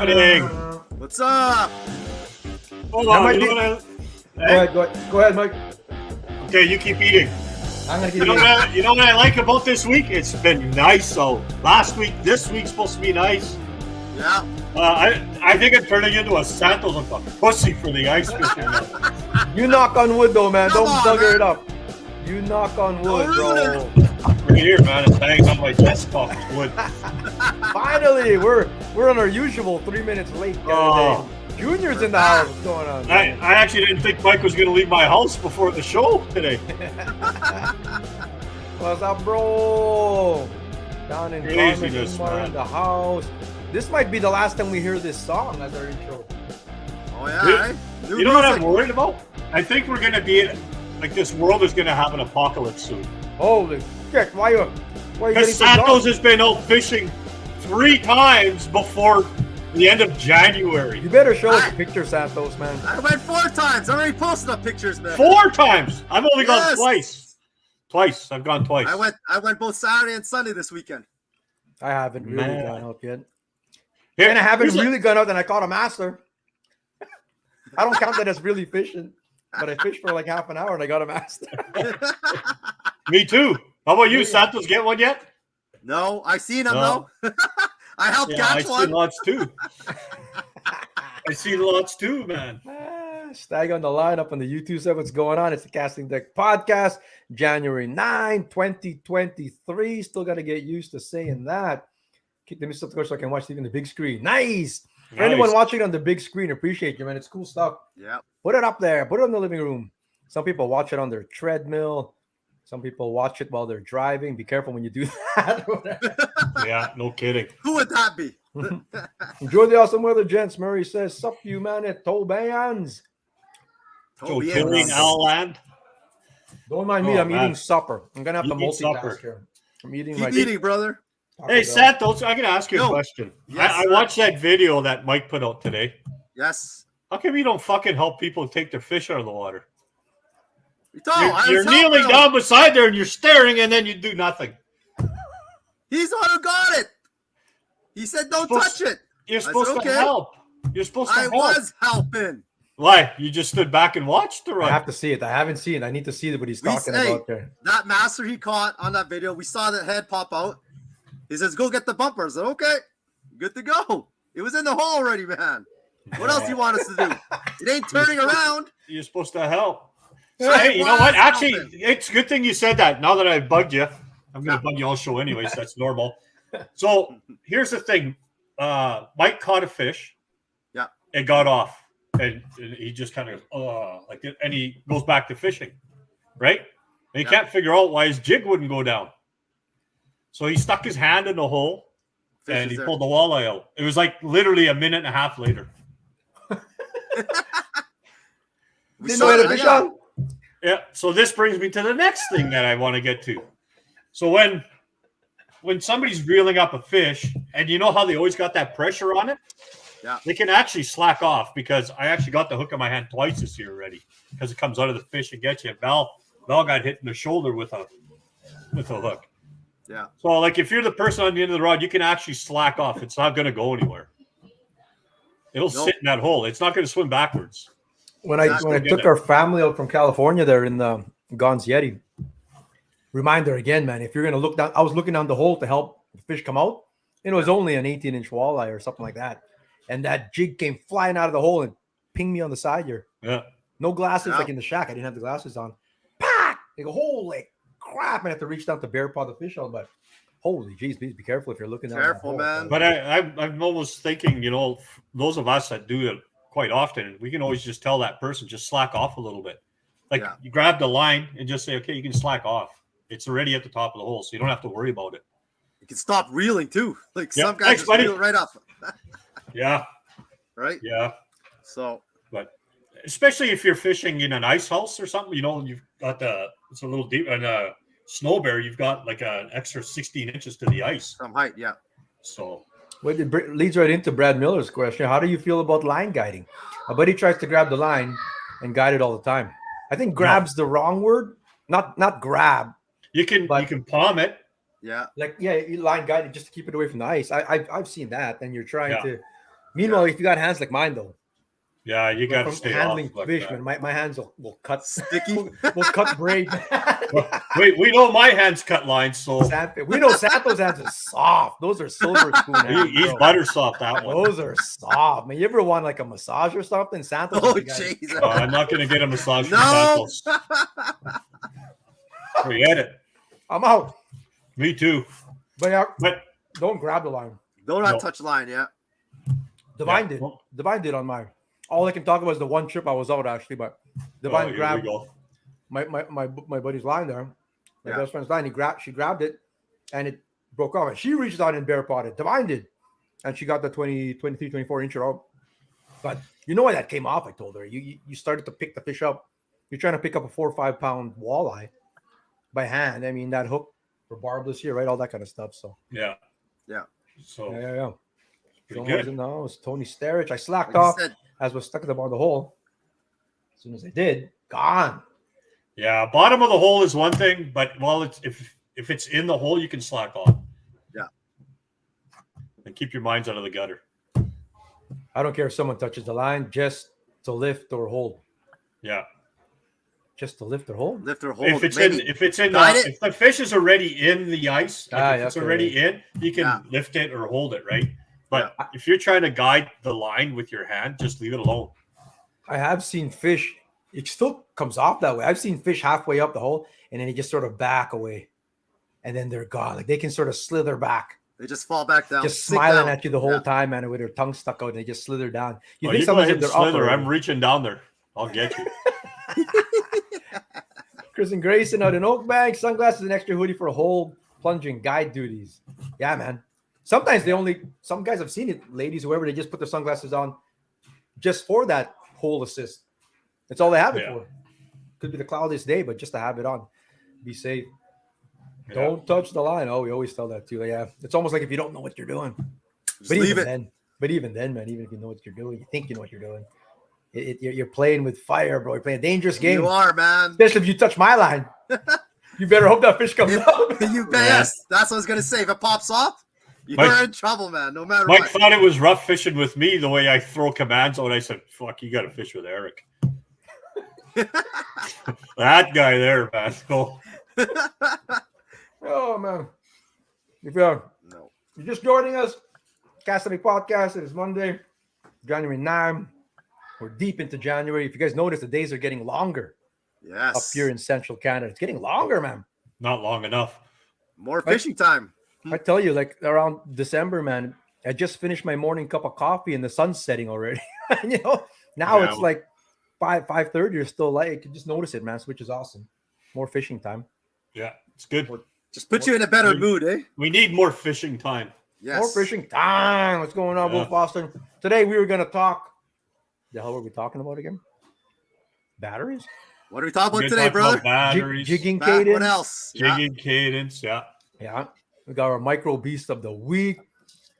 happening? What's up? Hold on. Go ahead, Mike. Okay, you keep eating. I'm gonna keep You eating. you know what I like about this week? It's been nice. So last week, this week's supposed to be nice. Yeah. I think I'm turning into a Santos like a pussy for the ice fishing. You knock on wood, though, man. Come Don't on, bugger man. it up. You knock on wood, Don't ruin bro. Right here, man. It hangs on my desktop. It's wood. Finally, we're on our usual 3 minutes late. Oh. Junior's in the house. What's going on? I actually didn't think Mike was going to leave my house before the show today. What's up, bro? Down in Craziness, Carmen, man. in the house. This might be the last time we hear this song as our intro. Oh yeah. You know what I'm worried about? I think we're going to be like this world is going to have an apocalypse soon. Holy shit! Why you Because getting so Santos drunk? has been out fishing 3 times before the end of January. You better show us a picture, Santos, man. I went 4 times. I already posted up pictures, man. 4 times. I've only gone Yes. twice. Twice. I've gone twice. I went both Saturday and Sunday this weekend. I haven't really Man. gone out yet. Here- And I haven't here's a- really gone out and I caught a master. I don't count that as really fishing, but I fished for like half an hour and I got a master. Me too. How about you, Santos? Get one yet? No, I seen him No. though. I helped Yeah, I catch seen one. lots too. I seen lots too, man. Stag on the line up on the YouTube said what's going on. It's the Casting Deck Podcast, January 9, 2023. Still got to get used to saying that. Keep the miss up so I can watch it on the big screen. Nice. For anyone watching on the big screen, appreciate you, man. It's cool stuff. Yeah. Put it up there. Put it in the living room. Some people watch it on their treadmill. Some people watch it while they're driving. Be careful when you do that. Yeah, no kidding. Who would that be? Enjoy the awesome weather, gents. Murray says, sup you, man, at Tobans. So Toby killing Evans. Al Land. Don't mind me. Oh, I'm man. eating supper. I'm going to have to You eat multitask supper. here. I'm eating Keep my eating, brother. Taco Hey, Bell. Santos, I'm going to ask you a Yo. question. Yes, I sir. watched that video that Mike put out today. Yes. How come you don't fucking help people take their fish out of the water? You're You're kneeling down beside there and you're staring and then you do nothing. He's the one who got it. He said, "Don't Supposed- touch it." You're said, supposed to okay. help. You're supposed to I help. was helping. Why? You just stood back and watched the I run. have to see it. I haven't seen it. I need to see what he's We talking say- about there. That master he caught on that video, we saw the head pop out. He says, "Go get the bumper." I said, "Okay, good to go." It was in the hole already, man. What else you want us to do? It ain't turning around. You're supposed to help. I Hey, you know what? was Actually, helping. it's a good thing you said that. Now that I bugged you, I'm going to bug you all show anyways. That's normal. So here's the thing. Mike caught a fish. Yeah. It got off. And he just kind of, like, and he goes back to fishing. Right? And he Yeah. can't figure out why his jig wouldn't go down. So he stuck his hand in the hole Fish and is he there. pulled the walleye out. It was like literally a minute and a half later. We Didn't saw know it. how to fish on? Yeah. So this brings me to the next thing that I want to get to. So when somebody's reeling up a fish, and you know how they always got that pressure on it, Yeah. they can actually slack off because I actually got the hook in my hand twice this year already because it comes out of the fish and gets you. Val got hit in the shoulder with a hook. Yeah. So like if you're the person on the end of the rod, you can actually slack off. It's not going to go anywhere. It'll Nope. sit in that hole. It's not going to swim backwards. When I took our family out from California there in the Gons Yeti, reminder again, man, if you're going to look down, I was looking down the hole to help the fish come out. And it was only an 18-inch walleye or something like that. And that jig came flying out of the hole and pinged me on the side here. Yeah. No glasses, Yeah. like in the shack. I didn't have the glasses on. Pack! Like a holy crap. I have to reach down to bear paw the fish out. But holy jeez, please be careful if you're looking down. Careful, that hole. man. But I'm almost thinking, those of us that do it quite often, we can always just tell that person, just slack off a little bit. Like Yeah. you grab the line and just say, okay, you can slack off. It's already at the top of the hole, so you don't have to worry about it. You can stop reeling too. Like Yeah. some guys Thanks, just buddy. reel right up. Yeah, Right? yeah. So But especially if you're fishing in an ice house or something, you've got it's a little deep, and snow bear, you've got like an extra 16 inches to the ice. some height, yeah. So Well, it leads right into Brad Miller's question. How do you feel about line guiding? A buddy tries to grab the line and guide it all the time. I think grab's the wrong word. Not grab. you can palm it. Yeah. Like, yeah, you line guide it just to keep it away from the ice. I've seen that. And you're trying Yeah. to Meanwhile, if you got hands like mine, though, Yeah, you got to from stay handling off like fish, that. man, my hands will cut Sticky. will cut braid. Wait, we know my hands cut lines, so We know Santos hands are soft. Those are silver spoon hands. he's bro. butter soft. That one. Those are soft. Man, you ever want like a massage or something? Santos. Oh, is the guy. Jesus. I'm not going to get a massage from No. Santos. Forget it. I'm out. Me too. But yeah, But don't grab the line. Don't not No. touch line, yeah. Divine Yeah. did. Divine did on mine. All I can talk about is the one trip I was out actually, but Divine here we grabbed go. my buddy's line there, my Yeah. best friend's line. She grabbed it, and it broke off. And she reached out and bare potted. Divine did, and she got the 23, 24 incher out. But you know why that came off? I told her you started to pick the fish up. You're trying to pick up a 4 or 5 pound walleye by hand. I mean that hook for barbless here, right? All that kind of stuff. So Yeah. Yeah. So yeah. pretty So good. it was Tony Starrich. I slacked Like you off said, as was stuck at the bottom of the hole. As soon as I did, gone. Yeah, bottom of the hole is one thing, but it's if it's in the hole, you can slack on. Yeah. And keep your minds out of the gutter. I don't care if someone touches the line, just to lift or hold. Yeah. Just to lift or hold. lift or hold. If it's maybe. in if the fish is already in the ice, if it's okay. already in, you can Yeah. lift it or hold it, right? But if you're trying to guide the line with your hand, just leave it alone. I have seen fish. It still comes off that way. I've seen fish halfway up the hole, and then they just sort of back away, and then they're gone. Like they can sort of slither back, They just fall back down. just sink smiling down. at you the whole Yeah. time, man, with their tongue stuck out, and they just slither down. You Oh, think you go sometimes ahead if and they're up slither. already. I'm reaching down there. I'll get you. Chris and Grayson out in Oakbank, sunglasses and extra hoodie for whole plunging guide duties. Yeah, man. Sometimes some guys I've seen it, ladies, whoever, they just put their sunglasses on just for that hole assist. That's all they have it Yeah. for. Could be the cloudiest day, but just to have it on. Be safe. Yeah. Don't touch the line. Oh, we always tell that too. Yeah. It's almost like if you don't know what you're doing. Just leave it. Even then, man, even if you know what you're doing, you think you know what you're doing. You're playing with fire, bro. You're playing a dangerous game. You are, man. Especially if you touch my line. You better hope that fish comes out. You yes, that's what I was gonna say. If it pops off, you're Mike- in trouble, man. No matter Mike what. thought it was rough fishing with me the way I throw commands out. I said, "Fuck, you got to fish with Eric." That guy there, man. So, Oh, man. If you're No. just joining us, Castley Podcast, it is Monday, January 9. We're deep into January. If you guys notice, the days are getting longer Yes. up here in central Canada. It's getting longer, man. not long enough. More fishing time. I tell you, like around December, man, I just finished my morning cup of coffee and the sun's setting already. Now Yeah. it's like 5:30. You're still light. You can just notice it, man, which is awesome. More fishing time. Yeah, it's good. Just put you in a better mood, eh? We need more fishing time. Yes. More fishing time. What's going on, Yeah. Wolf Boston? Today we were going to talk. The hell were we talking about again? Batteries? What are we talking We're about gonna today, talk brother? about batteries, Jigging What cadence. else? Yeah. jigging cadence. Yeah. Yeah. We got our micro beast of the week.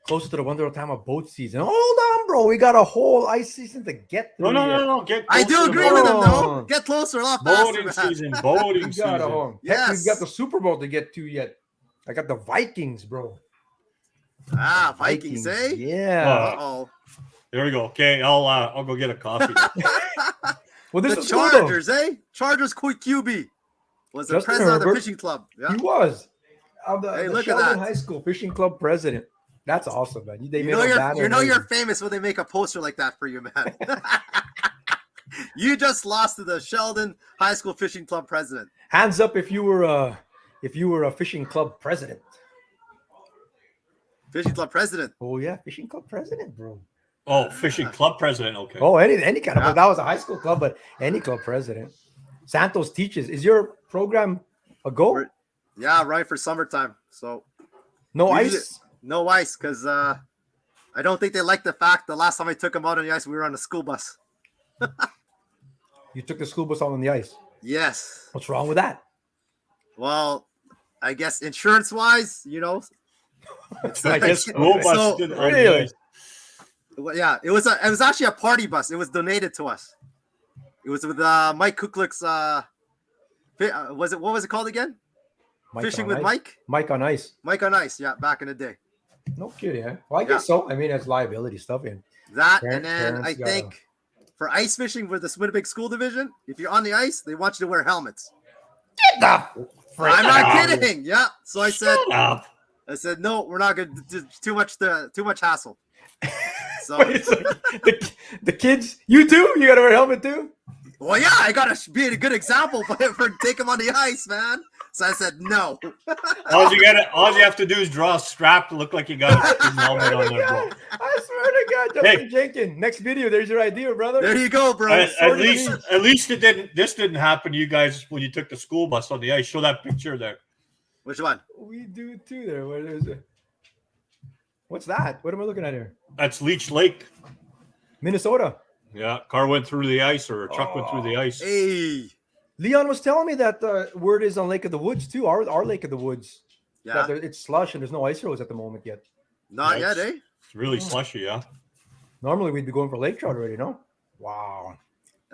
Close to the wonderful time of boat season. Hold on, bro. We got a whole ice season to get through. No. Get I closer do to agree with him, boat. though. Get closer, a lot faster, Boating man. season. Boating We got a season. whole. Heck, Yes. we've got the Super Bowl to get to yet. I got the Vikings, bro. Ah, Vikings, eh? Yeah. Uh-oh. There we go. Okay, I'll go get a coffee. Well, this The is cool, though. Chargers, eh? Chargers QB was the Justin president of the Herbert. fishing club. Yeah. He was. Hey, The look at Sheldon that. High School Fishing Club president. That's awesome, man. They You made know a you're banner and you're everything. famous when they make a poster like that for you, man. You just lost to the Sheldon High School Fishing Club president. Hands up if you were a fishing club president. Fishing club president. Oh yeah, fishing club president, bro. Oh, fishing club president. Okay. Oh, any kind of Yeah. that was a high school club, but any club president. Santos teaches. Is your program a go? Yeah, right for summertime. So No Usually- ice. no ice because I don't think they like the fact the last time I took them out on the ice, we were on a school bus. You took the school bus out on the ice. Yes. What's wrong with that? Well, I guess insurance wise, it's I guess School okay. bus So- did- Really? Well, yeah, it was actually a party bus. It was donated to us. It was with Mike Kuklik's what was it called again? Mike Fishing on with ice. Mike? Mike on ice. Mike on ice, yeah, back in the day. No kidding, huh? Well, I Yeah. guess so. I mean, it's liability stuff. And That, Parent- and then I parents gotta- think for ice fishing with the Winnipeg School Division, if you're on the ice, they want you to wear helmets. Get the frick I'm not out. kidding. Yeah. So I said, Shut up. no, we're not good. Too much hassle. So, Wait a second. The kids, you too? You gotta wear a helmet too? well, yeah, I gotta be a good example for take them on the ice, man. So I said no. All you have to do is draw a strap to look like you got a student helmet on there, bro. I swear to God, Justin Jenkins. Next video, there's your idea, brother. There you go, bro. At least it didn't. This didn't happen to you guys when you took the school bus on the ice. Show that picture there. Which one? We do too there. Where there's a... What's that? What am I looking at here? That's Leech Lake. Minnesota. Yeah, car went through the ice, or a truck went through the ice. Hey. Leon was telling me that word is on Lake of the Woods too. Our Lake of the Woods. Yeah. That it's slush and there's no ice roads at the moment yet. Not Yeah, yet, eh? It's really slushy, yeah. Normally we'd be going for lake trout already, no? Wow.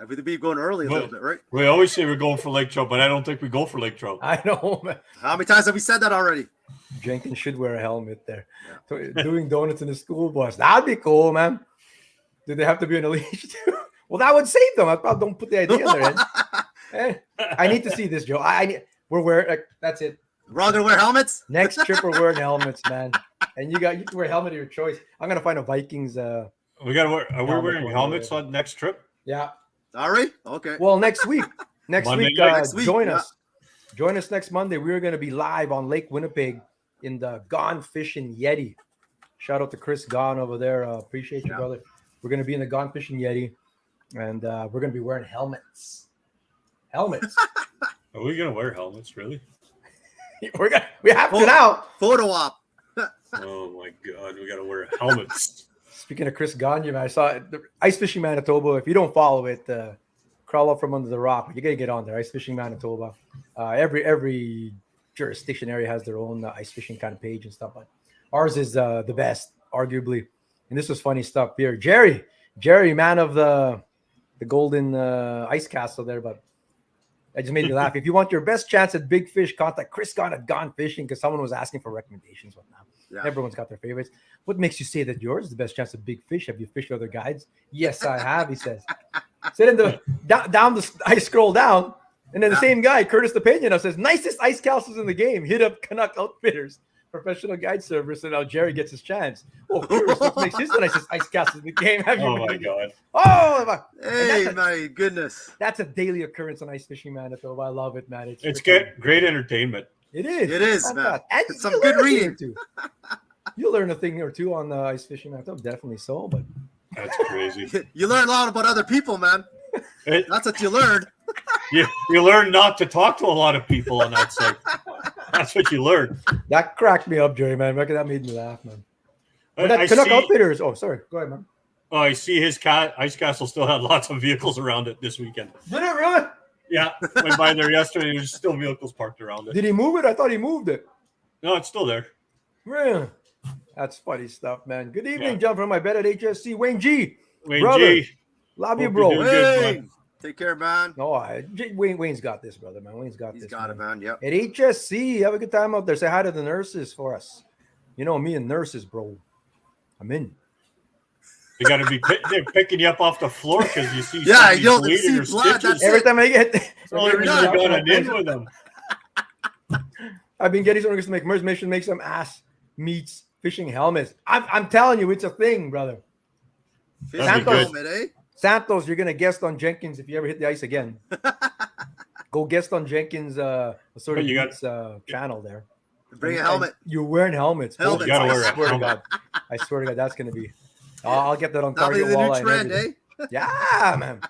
We'd be going early a little bit, right? We always say we're going for lake trout, but I don't think we go for lake trout. I know, man. How many times have we said that already? Jenkins should wear a helmet there. Doing donuts in the school bus. That'd be cool, man. Do they have to be on a leash too? Well, that would save them. I probably don't put the idea in their head. I need to see this, Joe. We're wearing that's it. We're all gonna wear helmets. Next trip we're wearing helmets, man. And you can wear a helmet of your choice. I'm gonna find a Vikings We gotta wear. Are we Helmet wearing one helmets day. on next trip? yeah. Sorry. Okay. Well, next week. Monday Week, night. Next week, join yeah. us. Join us next Monday. We're gonna be live on Lake Winnipeg in the Gone Fishing Yeti. Shout out to Chris Gone over there. Appreciate you, Yeah. brother. We're gonna be in the Gone Fishing Yeti, and we're gonna be wearing helmets. Helmets. Are we gonna wear helmets? Really? We have to now. Photo op. Oh my God, we gotta wear helmets. Speaking of Chris Gagne, man, I saw the Ice Fishing Manitoba. If you don't follow it, crawl up from under the rock. You gotta get on there. Ice Fishing Manitoba. Every jurisdiction area has their own ice fishing kind of page and stuff. But ours is the best, arguably. And this was funny stuff here. Jerry, man of the golden ice castle there, but that just made me laugh. If you want your best chance at big fish, contact Chris Gone at Gone Fishing, because someone was asking for recommendations. Whatnot. Yeah. Everyone's got their favorites. What makes you say that yours is the best chance of big fish? Have you fished other guides? Yes, I have, he says. So then I scroll down, and then the same guy, Curtis DePena, says, nicest ice castles in the game. Hit up Canuck Outfitters, professional guide service, and now Jerry gets his chance. Oh, Curtis, what makes his the nicest ice castles in the game? Have you Oh my God. Oh, Hey, my goodness. that's a daily occurrence on Ice Fishing Manitoba. I love it, man. It's freaking- great entertainment. It is. It is, It's man. fantastic. And It's some you'll good learn a thing or reading. two. You'll learn a thing or two on Ice Fishing Manitoba. Definitely so, but That's crazy. You learn a lot about other people, man. It- That's what you learned. you learn not to talk to a lot of people on that site. That's what you learn. that cracked me up, Jerry, man. That made me laugh, man. But I that Canuck see, Outfitters. Oh, sorry. Go ahead, man. I see his ice castle still had lots of vehicles around it this weekend. Did it really? Yeah, went by there yesterday. There's still vehicles parked around it. Did he move it? I thought he moved it. No, it's still there. Really? That's funny stuff, man. Good evening, Yeah. John, from my bed at HSC. Wayne G. Wayne Brother. G. Love you, Hope bro. you're doing good, Hey, bud. take care, man. No, Wayne's got this, brother, man. Wayne's got He's this. got it, man. Yep. At HSC, have a good time out there. Say hi to the nurses for us. You know me and nurses, bro. I'm in. They got to be they're picking you up off the floor because you see Yeah, somebody you don't bleeding see or blood, stitches. that's Every it. time I get, That's the only reason I got an in with them. I've been getting someone to make merch mission, make some ass meats, fishing helmets. I'm telling you, it's a thing, brother. Fish That'd be good. helmet, eh? Santos, you're gonna guest on Jenkins if you ever hit the ice again. Go guest on Jenkins' sort of You got- meats, channel there. Bring a helmet. You're wearing helmets. Helmets. You gotta wear I a swear to helmet. God. I swear to God, that's gonna be. I'll get that on That'll be Target the new Walleye. and trend, everything. eh? Yeah, man.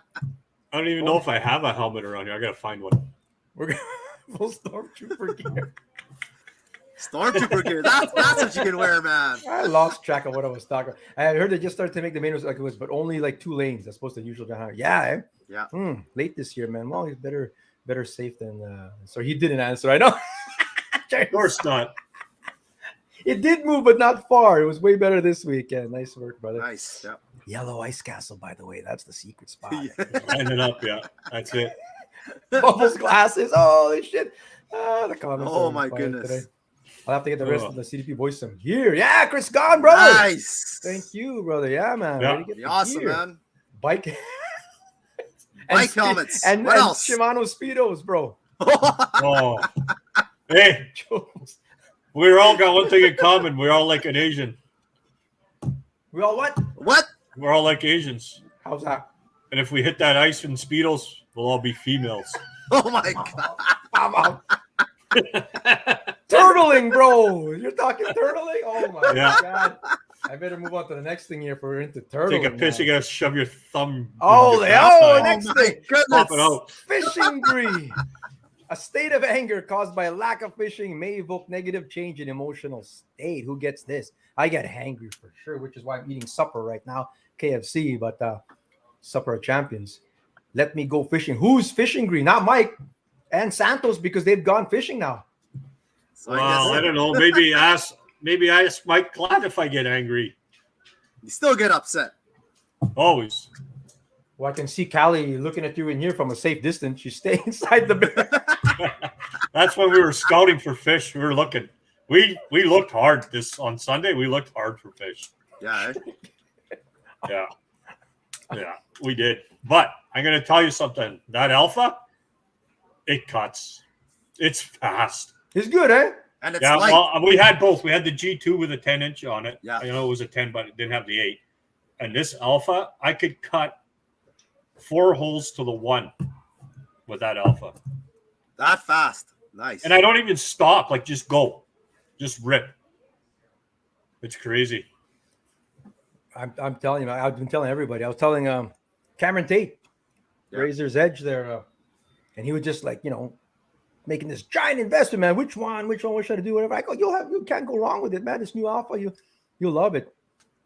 I don't even know if I have a helmet around here. I gotta find one. We're gonna full stormtrooper gear. Stormtrooper gear. That's what you can wear, man. I lost track of what I was talking about. I heard they just started to make the main roads like it was, but only like 2 lanes. That's supposed to usually be higher. Yeah, eh? Yeah. Late this year, man. Well, he's better safe than. So he didn't answer. I know. Of course not. It did move, but not far. It was way better this weekend. Nice work, brother. Nice. Yep. Yellow Ice Castle, by the way. That's the secret spot. Line it up, yeah. That's it. Bubbles glasses. Holy shit. The comments Oh are my fire goodness. today. I'll have to get the rest of the CDP voice some gear. Yeah, Chris Gone, brother. Nice. Thank you, brother. Yeah, man. Yeah. Way to get Be the awesome, gear. man. Bike. Bike helmets. And, What and else? Shimano Speedos, bro. Oh, hey, we all got one thing in common. We're all like an Asian. We all what? What? We're all like Asians. How's that? And if we hit that ice in Speedos, we'll all be females. Oh my god. I'm out. Turtling, bro. You're talking turtling? Oh my god. I better move on to the next thing here if we're into turtling. Take a piss, you now. gotta shove your thumb. Oh, in your pastime. next Oh thing. my goodness. Pop it out. Fishing greed. A state of anger caused by a lack of fishing may evoke negative change in emotional state. Who gets this? I get hangry for sure, which is why I'm eating supper right now. KFC, but supper of champions. Let me go fishing. Who's fishing greed? Not Mike and Santos, because they've gone fishing now. So Well, I don't know. Maybe ask Mike Glad if I get angry. you still get upset. Always. Well, I can see Callie looking at you in here from a safe distance. You stay inside the bed. That's when we were scouting for fish. We were looking. We looked hard on Sunday. We looked hard for fish. Yeah. Yeah. Yeah, we did. But I'm going to tell you something. That alpha, it cuts. It's fast. It's good, eh? And it's Yeah, light. well, we had both. We had the G2 with a 10-inch on it. Yeah. I know it was a 10, but it didn't have the 8. And this alpha, I could cut 4 holes to the 1 with that alpha. That fast. Nice. And I don't even stop. Like, just go. Just rip. It's crazy. I'm telling you, I've been telling everybody. I was telling Cameron Tate, Yeah. Razor's Edge there, and he was just like, making this giant investment, man. Which one? What should I do? Whatever. I go, you can't go wrong with it, man. This new alpha, you'll love it.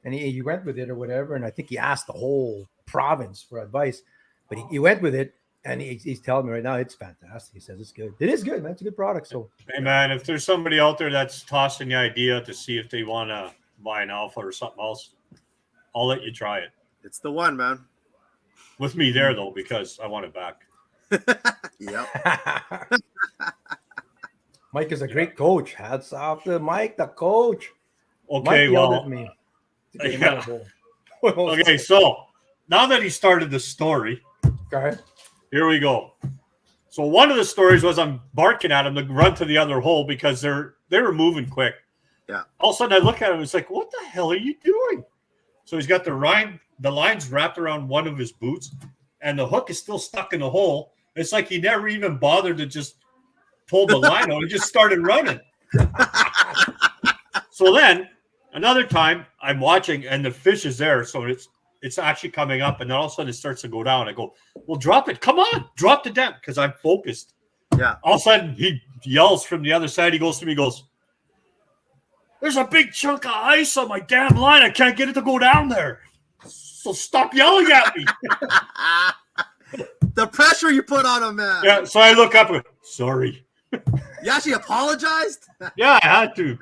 And he went with it or whatever. And I think he asked the whole province for advice, but he went with it. And he's telling me right now it's fantastic. He says it's good. It is good, man. It's a good product. So, Hey, man, if there's somebody out there that's tossing the idea to see if they want to buy an alpha or something else, I'll let you try it. It's the one, man. With me there, though, because I want it back. Yep. Mike is a great coach. Hats off to Mike, the coach. Okay, Mike yelled well, at me. yeah. Okay, so now that he started the story, Okay. here we go. So one of the stories was I'm barking at him to run to the other hole because they were moving quick. Yeah. All of a sudden I look at him, it's like, what the hell are you doing? So he's got the lines wrapped around one of his boots, and the hook is still stuck in the hole. It's like he never even bothered to just pull the line out. He just started running. So then another time I'm watching, and the fish is there, so it's actually coming up, and then all of a sudden it starts to go down. I go, well, drop it. Come on, drop the depth, because I'm focused. Yeah. All of a sudden he yells from the other side. He goes to me, he goes, there's a big chunk of ice on my damn line. I can't get it to go down there. So stop yelling at me. The pressure you put on him, man. Yeah, so I look up and go, sorry. You actually apologized? Yeah, I had to.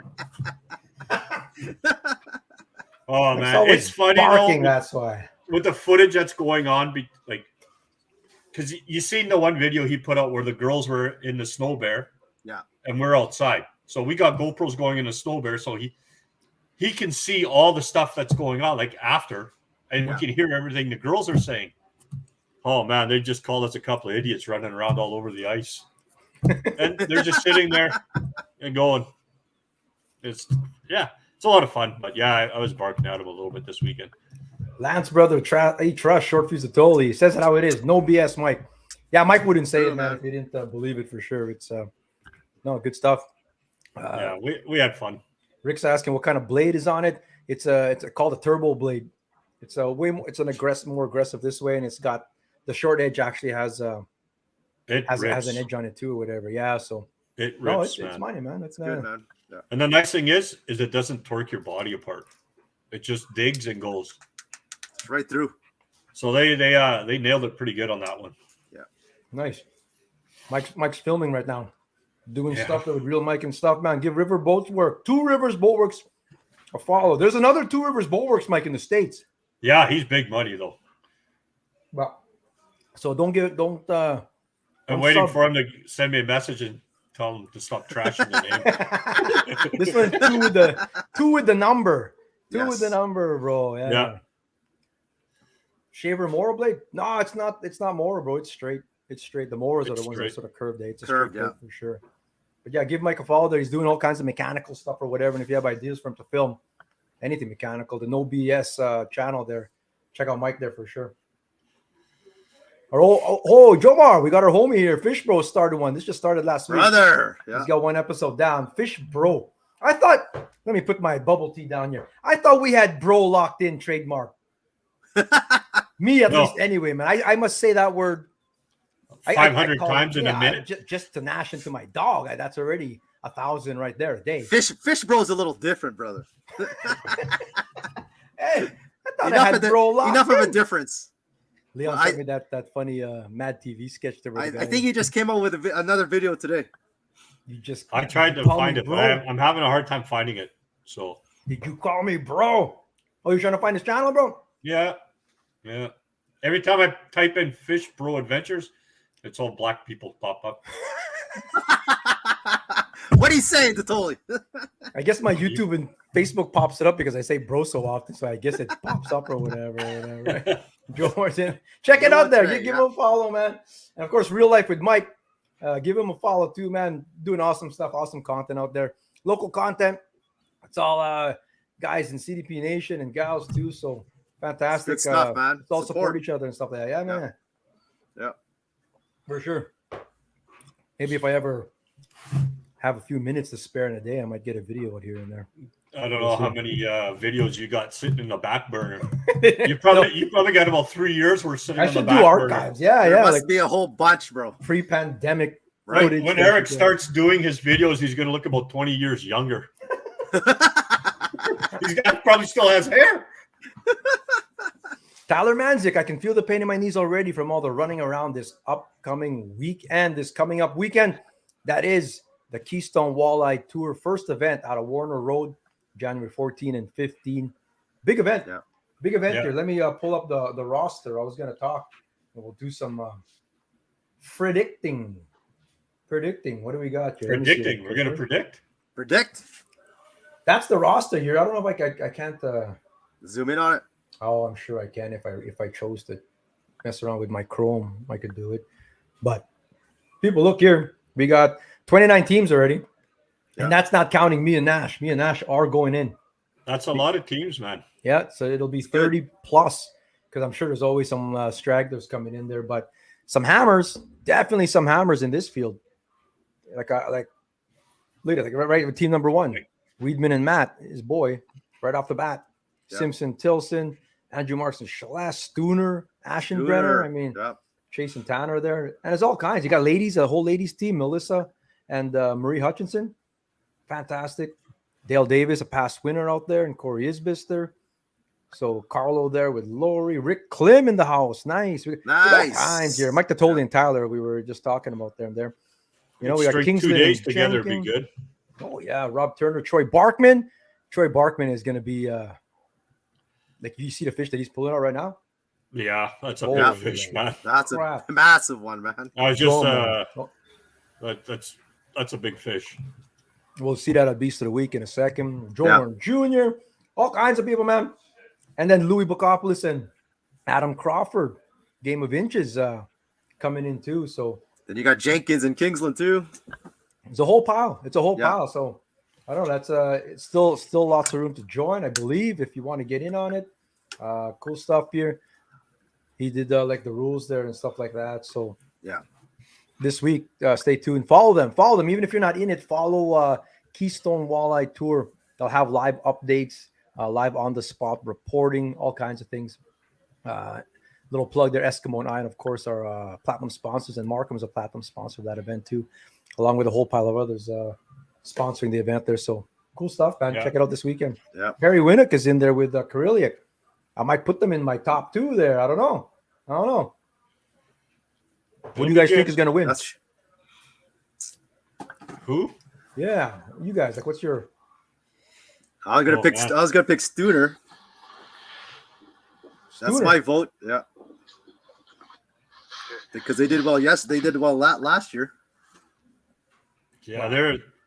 Oh, Mike's man. always It's funny, barking, though, that's why. with the footage that's going on, because you seen the one video he put out where the girls were in the snow bear. Yeah. And we're outside. So we got GoPros going in the snow bear, so he can see all the stuff that's going on, like after, and we can hear everything the girls are saying. Oh, man, they just called us a couple of idiots running around all over the ice. And they're just sitting there and going, it's a lot of fun. But yeah, I was barking at him a little bit this weekend. Lance brother, he trusts short fuse totally. He says it how it is. No BS, Mike. Yeah, Mike wouldn't say it, man, if he didn't believe it for sure. It's no good stuff. Yeah, we had fun. Rick's asking what kind of blade is on it. It's called a turbo blade. It's more aggressive this way, and it's got the short edge actually has an edge on it too, or whatever. Yeah, so it rips, it's money, man. It's Good, man. Yeah. And the nice thing is it doesn't torque your body apart. It just digs and goes Right through. So they nailed it pretty good on that one. Yeah. Nice. Mike's filming right now, doing stuff with real Mike and stuff, man. Give River Boats work. Two Rivers Boatworks a follow. There's another Two Rivers Boatworks, Mike, in the States. Yeah, he's big money though. Well, so don't. I'm waiting for him to send me a message and tell him to stop trashing the name. This one two with the number. Two with the number, bro. Yeah. Shaver Moro blade? No, it's not. It's not Moro, bro. It's straight. It's straight. The Moros are the ones that are sort of curved. It's a curved, straight for sure. But yeah, give Mike a follow there. He's doing all kinds of mechanical stuff or whatever. And if you have ideas for him to film anything mechanical, the No BS channel there, check out Mike there for sure. Jomar, we got our homie here. Fish Bro started one. This just started last week. Brother. He's got one episode down. Fish Bro. I thought, let me put my bubble tea down here. I thought we had bro locked in trademark. Me at least anyway, man. I must say that word 500 times in a minute. Just to gnash into my dog. That's already 1,000 right there a day. Fish Bro is a little different, brother. Hey, I thought I had bro locked enough in. of a difference. Leon sent me that funny Mad TV sketch. I think he just came out with another video today. I tried to find it, but I'm having a hard time finding it. So did you call me bro? Oh, you're trying to find his channel, bro? Yeah. Every time I type in Fish Bro Adventures, it's all black people pop up. What are you saying, Totally? I guess my YouTube and Facebook pops it up because I say bro so often, so I guess it pops up or whatever. Joe Morton, check it out there. Give him a follow, man. And of course, Real Life with Mike. Give him a follow too, man. Doing awesome stuff, awesome content out there. Local content. It's all guys in CDP Nation and gals too. So fantastic. Good stuff, man. Let's all support each other and stuff like that. Yeah, man. Yeah. For sure. Maybe if I ever have a few minutes to spare in a day, I might get a video out here and there. I don't know how many videos you got sitting in the back burner. You probably got about 3 years worth sitting in the back burner. I should do archives. Yeah, there must be a whole bunch, bro. Pre-pandemic. Right. When Eric starts doing his videos, he's going to look about 20 years younger. He's probably still has hair. Tyler Manzik, I can feel the pain in my knees already from all the running around this upcoming weekend, this coming up weekend. That is the Keystone Walleye Tour, first event out of Warner Road, January 14 and 15. Big event. Yeah. Big event here. Let me pull up the roster. I was going to talk, and we'll do some predicting. What do we got here? Predicting. We're going to predict. Predict. That's the roster here. I don't know if I can't zoom in on it. Oh, I'm sure I can if I chose to mess around with my Chrome. I could do it. But people, look here. We got 29 teams already, and that's not counting me and Nash. Me and Nash are going in. That's a lot of teams, man. Yeah, so it'll be 30 plus because I'm sure there's always some stragglers coming in there, but some hammers, definitely some hammers in this field. Look at right with team number 1, Weedman and Matt, his boy, right off the bat. Yep. Simpson, Tilson, Andrew Marson, Shalast, Stooner, Ashenbrenner. I mean, Chase and Tanner there. And there's all kinds. You got ladies, a whole ladies team, Melissa and Marie Hutchinson. Fantastic. Dale Davis, a past winner out there, and Corey Isbister. So Carlo there with Lori. Rick Klim in the house. Nice. All kinds here. Mike Totally and Tyler, we were just talking about them there. You know, we got Kingston 2 days together would be good. Oh, yeah. Rob Turner, Troy Barkman. Troy Barkman is going to be like, you see the fish that he's pulling out right now? Yeah, that's a big fish, man. That's a massive one, man. I was just that's a big fish. We'll see that at Beast of the Week in a second. Joe Jr., all kinds of people, man. And then Louis Bukopoulos and Adam Crawford, Game of Inches coming in too. So then you got Jenkins and Kingsland too. It's a whole pile. Pile. So I don't know. That's it's still lots of room to join, I believe, if you want to get in on it. Cool stuff here. He did like the rules there and stuff like that. So yeah, this week, stay tuned. Follow them. Even if you're not in it, follow Keystone Walleye Tour. They'll have live updates, live on the spot reporting, all kinds of things. Little plug there. Eskimo and I, and of course, are platinum sponsors, and Markham is a platinum sponsor of that event too, along with a whole pile of others sponsoring the event there. So cool stuff, man. Check it out this weekend. Yeah. Perry Winnick is in there with Kareliak. I might put them in my top 2 there. I don't know. What do you guys think is going to win? Who? Yeah, you guys. Like, what's your? I was gonna pick Stooner. That's my vote. Yeah, because they did well. Yes, they did well last year. Yeah,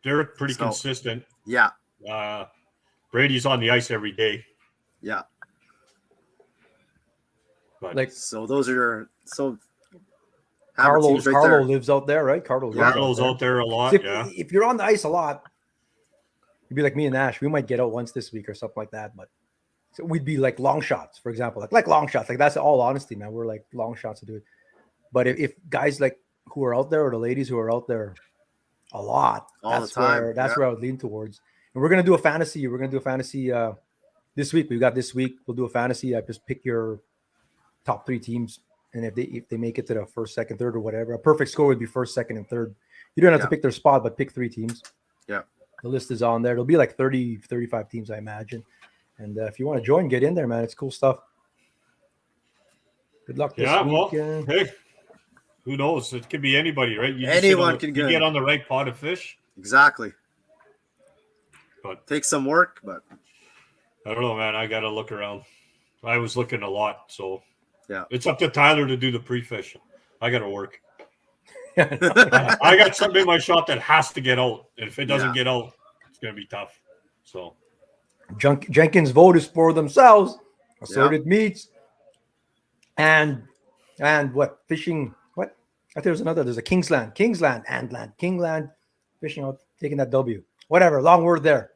they're pretty consistent. Yeah. Brady's on the ice every day. Yeah. But Like So those are your Carlo teams right there. lives out there, right? Carlo Carlo's out there a lot. So if, Yeah. if you're on the ice a lot, you'd be like me and Ash. We might get out once this week or something like that, but so we'd be like long shots, for example, like long shots. Like that's all honesty, man. We're like long shots to do it. But if guys like who are out there or the ladies who are out there a lot, All the time. That's where I would lean towards. And we're gonna do a fantasy. We're gonna do a fantasy this week. We got this week. We'll do a fantasy. I just pick your top 3 teams, and if they make it to the first, second, third, or whatever, a perfect score would be first, second, and third. You don't have to pick their spot, but pick 3 teams. Yeah. The list is on there. It'll be like 30, 35 teams, I imagine. And if you want to join, get in there, man. It's cool stuff. Good luck this week. Well, hey, who knows? It could be anybody, right? Anyone can get on the right pot of fish. Exactly. But take some work, but I don't know, man. I got to look around. I was looking a lot, so yeah, it's up to Tyler to do the pre-fish. I got to work. I got something in my shop that has to get out. And if it doesn't get out, it's going to be tough. So Jenkins' vote is for themselves. Assorted meats and what fishing? What? I think there's another. There's a Kingsland, Kingland fishing out, taking that W. Whatever, long word there.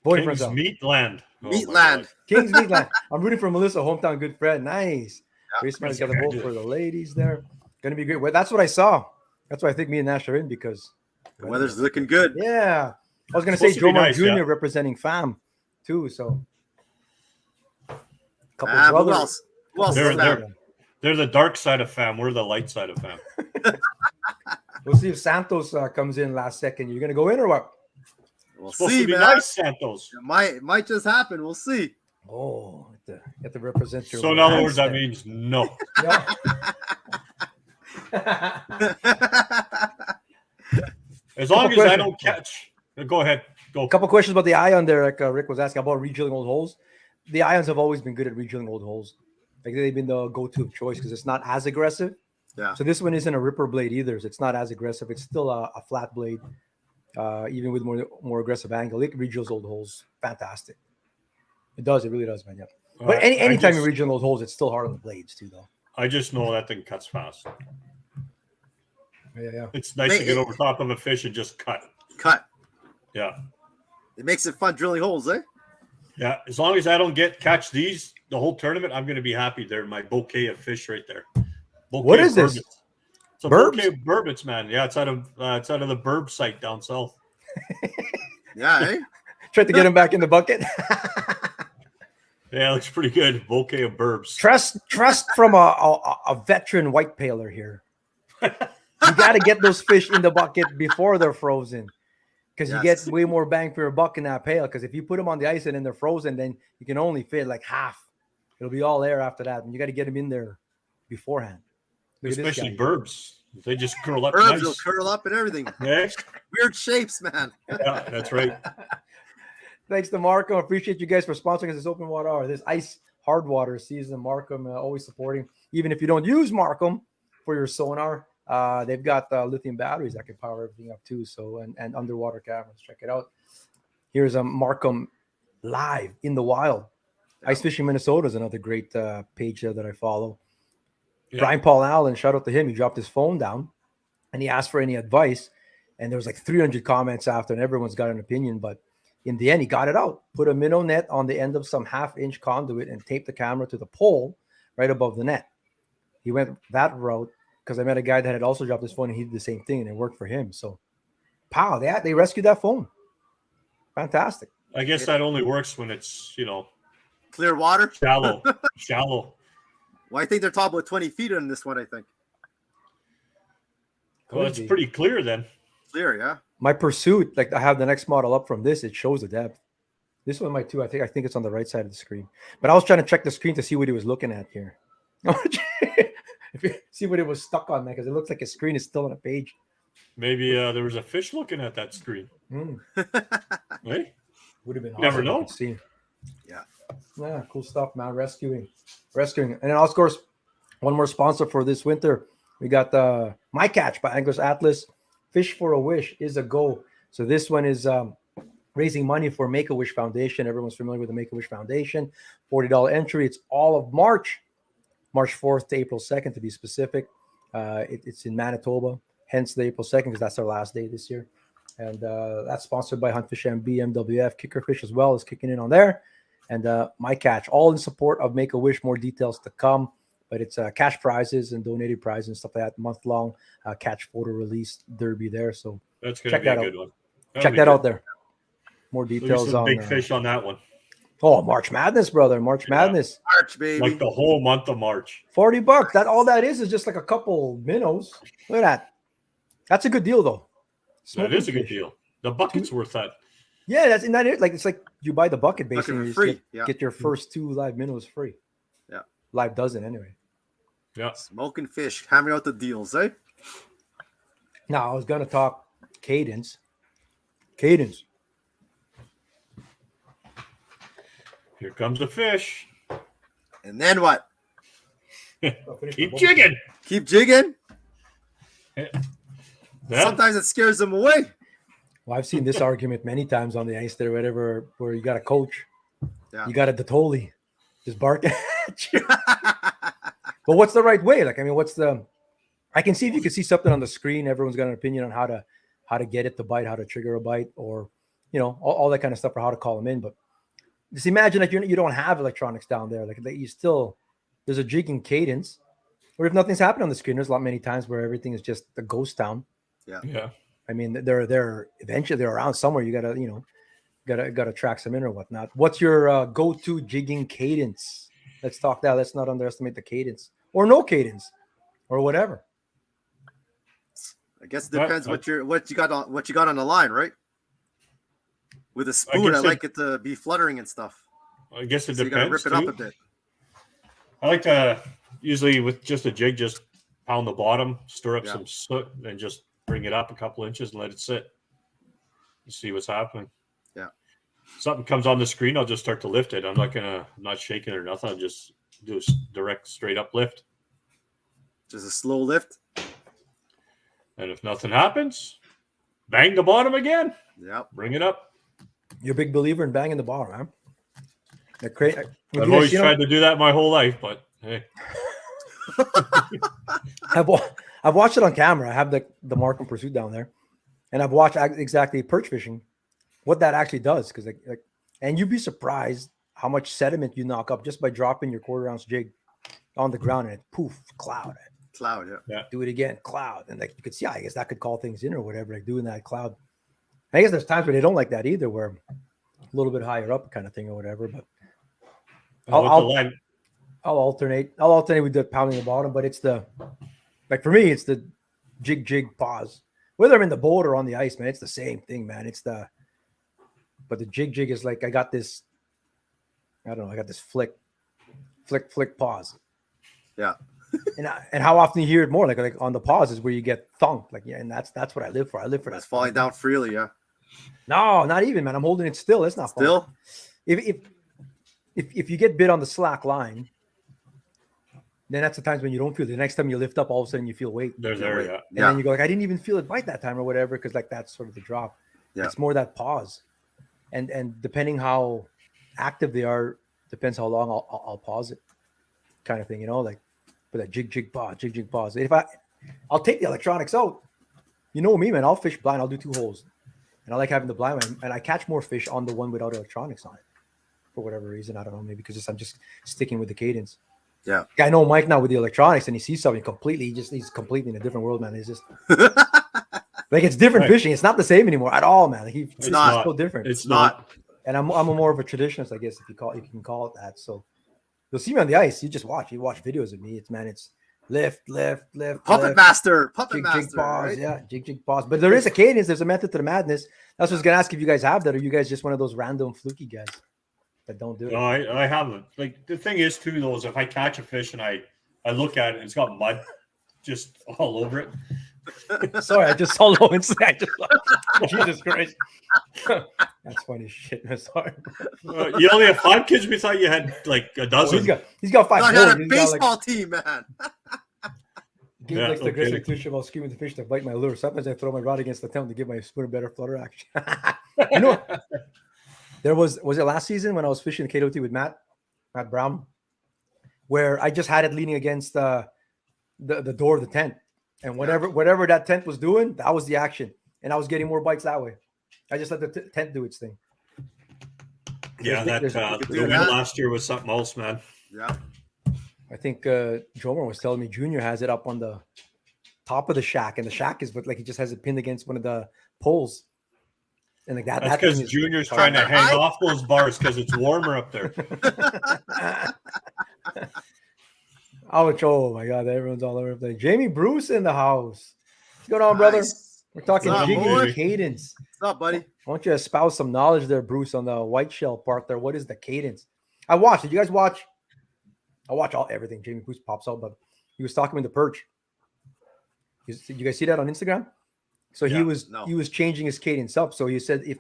Voting for himself. Meatland. Meatland. King's Meatland. I'm rooting for Melissa, hometown good friend. Nice. Grace Man's got a vote for the ladies there. Gonna be great. Well, that's what I saw. That's why I think me and Nash are in, because the weather's looking good. Yeah. I was gonna say Joe Mark Jr. representing FAM too. So couple brothers. Who else? They're the dark side of FAM. We're the light side of FAM. We'll see if Santos comes in last second. You're gonna go in or what? We'll see, man. Nice, Santos. It might just happen. We'll see. Oh, you have to represent your. So in other words, that means no. As long as I don't catch. Go ahead. Go. A couple questions about the ion there. Like Rick was asking about redrilling old holes. The ions have always been good at redrilling old holes. Like they've been the go-to choice because it's not as aggressive. Yeah. So this one isn't a ripper blade either. So it's not as aggressive. It's still a flat blade, even with more aggressive angle. It redrills old holes. Fantastic. It does. It really does, man. Yeah. But anytime you're redrilling old holes, it's still hard on the blades too, though. I just know that thing cuts fast. Yeah. It's nice to get over top of a fish and just cut. Yeah. It makes it fun drilling holes, eh? Yeah. As long as I don't catch these the whole tournament, I'm going to be happy. They're my bouquet of fish right there. What is this? It's a bouquet of burbits, man. Yeah, it's out of the burb site down south. Yeah, eh? Tried to get him back in the bucket. Yeah, it looks pretty good. Bouquet of burbs. Trust from a veteran white paler here. You got to get those fish in the bucket before they're frozen, because you get way more bang for your buck in that pail. Because if you put them on the ice and then they're frozen, then you can only fit like half. It'll be all air after that, and you got to get them in there beforehand. Especially burbs. They just curl up. Burbs will curl up and everything. Yeah. Weird shapes, man. Yeah, that's right. Thanks to Markham. Appreciate you guys for sponsoring us this open water hour, this ice hard water season. Markham always supporting. Even if you don't use Markham for your sonar, they've got lithium batteries that can power everything up too. So and underwater cameras. Check it out. Here's a Markham live in the wild. Yeah. Ice Fishing Minnesota is another great page there that I follow. Yeah. Brian Paul Allen, shout out to him. He dropped his phone down and he asked for any advice. And there was like 300 comments after, and everyone's got an opinion. But in the end, he got it out. Put a minnow net on the end of some half-inch conduit and taped the camera to the pole right above the net. He went that route because I met a guy that had also dropped his phone and he did the same thing and it worked for him. So, pow, they rescued that phone. Fantastic. I guess that only works when it's, clear water. Shallow. Well, I think they're talking about 20 feet on this one, I think. Well, it's pretty clear then. Clear, yeah. My Pursuit, like I have the next model up from this, it shows the depth. This one might too. I think it's on the right side of the screen. But I was trying to check the screen to see what he was looking at here. If you see what it was stuck on there, because it looks like his screen is still on a page. Maybe there was a fish looking at that screen. Hey? Would have been awesome. Never know. Yeah, cool stuff, man. Rescuing. And then, of course, one more sponsor for this winter. We got My Catch by Anglers Atlas. Fish for a Wish is a go. So this one is raising money for Make-A-Wish Foundation. Everyone's familiar with the Make-A-Wish Foundation. $40 entry. It's all of March 4th to April 2nd to be specific. It's in Manitoba, hence the April 2nd because that's our last day this year. And that's sponsored by Huntfish MB, MWF, Kickerfish as well is kicking in on there. And My Catch, all in support of Make-A-Wish. More details to come. But it's cash prizes and donated prizes and stuff like that. Month-long catch photo release derby there. So that's going to be a good one. Check that out there. More details on big fish on that one. Oh, March Madness, brother. March Madness. March, baby. Like the whole month of March. $40. That all that is just like a couple minnows. Look at that. That's a good deal though. That is a good deal. The bucket's worth that. Yeah, that's not it. Like it's like you buy the bucket basically. Free. Get your first 2 live minnows free. Yeah. Live dozen anyway. Yeah. Smoking fish, hammering out the deals, eh? Now I was gonna talk cadence. Cadence. Here comes the fish. And then what? Keep jigging. Keep jigging. Yeah. Sometimes it scares them away. Well, I've seen this argument many times on the ice there, whatever, where you got a coach, Yeah. you got a Detoli, just barking at you. But what's the right way? Like, I mean, I can see if you can see something on the screen, everyone's got an opinion on how to get it to bite, how to trigger a bite, or, you know, all that kind of stuff, or how to call them in. But just imagine if you don't have electronics down there, like you still, there's a jigging cadence, or if nothing's happened on the screen, there's many times where everything is just a ghost town. Yeah. I mean, they're eventually they're around somewhere. You gotta track some in or whatnot. What's your go-to jigging cadence? Let's talk that. Let's not underestimate the cadence or no cadence or whatever. I guess it depends what you got on the line, right? With a spoon, I like it to be fluttering and stuff. I guess it So depends. you gotta rip it too. up a bit. I like to usually with just a jig, just pound the bottom, stir up Yeah. some soot, and just bring it up a couple inches and let it sit. You see what's happening. Yeah. Something comes on the screen, I'll just start to lift it. I'm not shaking it or nothing. I'll just do a direct straight up lift. Just a slow lift. And if nothing happens, bang the bottom again. Yep. Bring it up. You're a big believer in banging the bottom, huh? I've always tried to do that my whole life, but hey. I've watched it on camera. I have the Markham Pursuit down there, and I've watched exactly perch fishing, what that actually does. Because and you'd be surprised how much sediment you knock up just by dropping your 1/4 ounce jig on the ground and it poof, cloud. Cloud, yeah. Do it again, cloud, and like you could see, I guess that could call things in or whatever. Like doing that cloud. I guess there's times where they don't like that either, where a little bit higher up kind of thing or whatever. But I'll alternate. I'll alternate with the pounding the bottom, but it's for me, it's the jig pause. Whether I'm in the boat or on the ice, man, it's the same thing, man. But the jig is like I got this flick pause. Yeah. and how often you hear it more like on the pauses where you get thunked, like and that's what I live for. I live for that. It's falling down freely, yeah. No, not even, man. I'm holding it still. It's not still. Falling. If you get bit on the slack line, then that's the times when you don't feel it. The next time you lift up, all of a sudden you feel weight. There's And yeah. then you go like, I didn't even feel it bite that time or whatever, because like that's sort of the drop. Yeah. It's more that pause, and depending how active they are, depends how long I'll pause it, kind of thing, you know, like. But that jig pause. If I'll take the electronics out, you know me, man. I'll fish blind. I'll do 2 holes, and I like having the blind one. And I catch more fish on the one without electronics on it, for whatever reason. I don't know, maybe because I'm just sticking with the cadence. Yeah, I know Mike now with the electronics, and he sees something completely. He's completely in a different world, man. He's just like it's different fishing. It's not the same anymore at all, man. Like, it's not so different. It's not. And I'm more of a traditionalist, I guess, if you can call it that. So. You'll see me on the ice. You just watch. You watch videos of me. It's lift. Puppet master. Jig pause. Right? Yeah, jig pause. But there is a cadence. There's a method to the madness. That's what I was gonna ask if you guys have that, or you guys just one of those random fluky guys that don't do it. No, I haven't. Like the thing is too, though, is if I catch a fish and I look at it and it's got mud just all over it. Sorry, I just saw low inside. Jesus Christ. That's funny shit. I'm sorry. You only have 5 kids. We thought you had like a dozen. He's got 5. I had a baseball team, man. Gabe Yeah, likes the okay. aggressive twitch while screaming the fish to bite my lure. Sometimes I throw my rod against the tent to give my spoon a better flutter action. You know, there was it last season when I was fishing the KOT with Matt Brown, where I just had it leaning against the door of the tent, and whatever that tent was doing, that was the action, and I was getting more bites that way. I just let the tent do its thing. Yeah, the wind last year was something else, man. Yeah. I think Jomer was telling me Junior has it up on the top of the shack, and the shack is like he just has it pinned against one of the poles. And like that's because Junior's trying to hang off those bars because it's warmer up there. Oh my God, everyone's all over the place. Jamie Bruce in the house. What's going on, brother? We're talking jigging and cadence. What's up, buddy? I want you to espouse some knowledge there, Bruce, on the white shell part there. What is the cadence? I watched. Did you guys watch? I watch everything. Jamie Bruce pops out, but he was talking with the perch. Did you guys see that on Instagram? So he was changing his cadence up. So he said if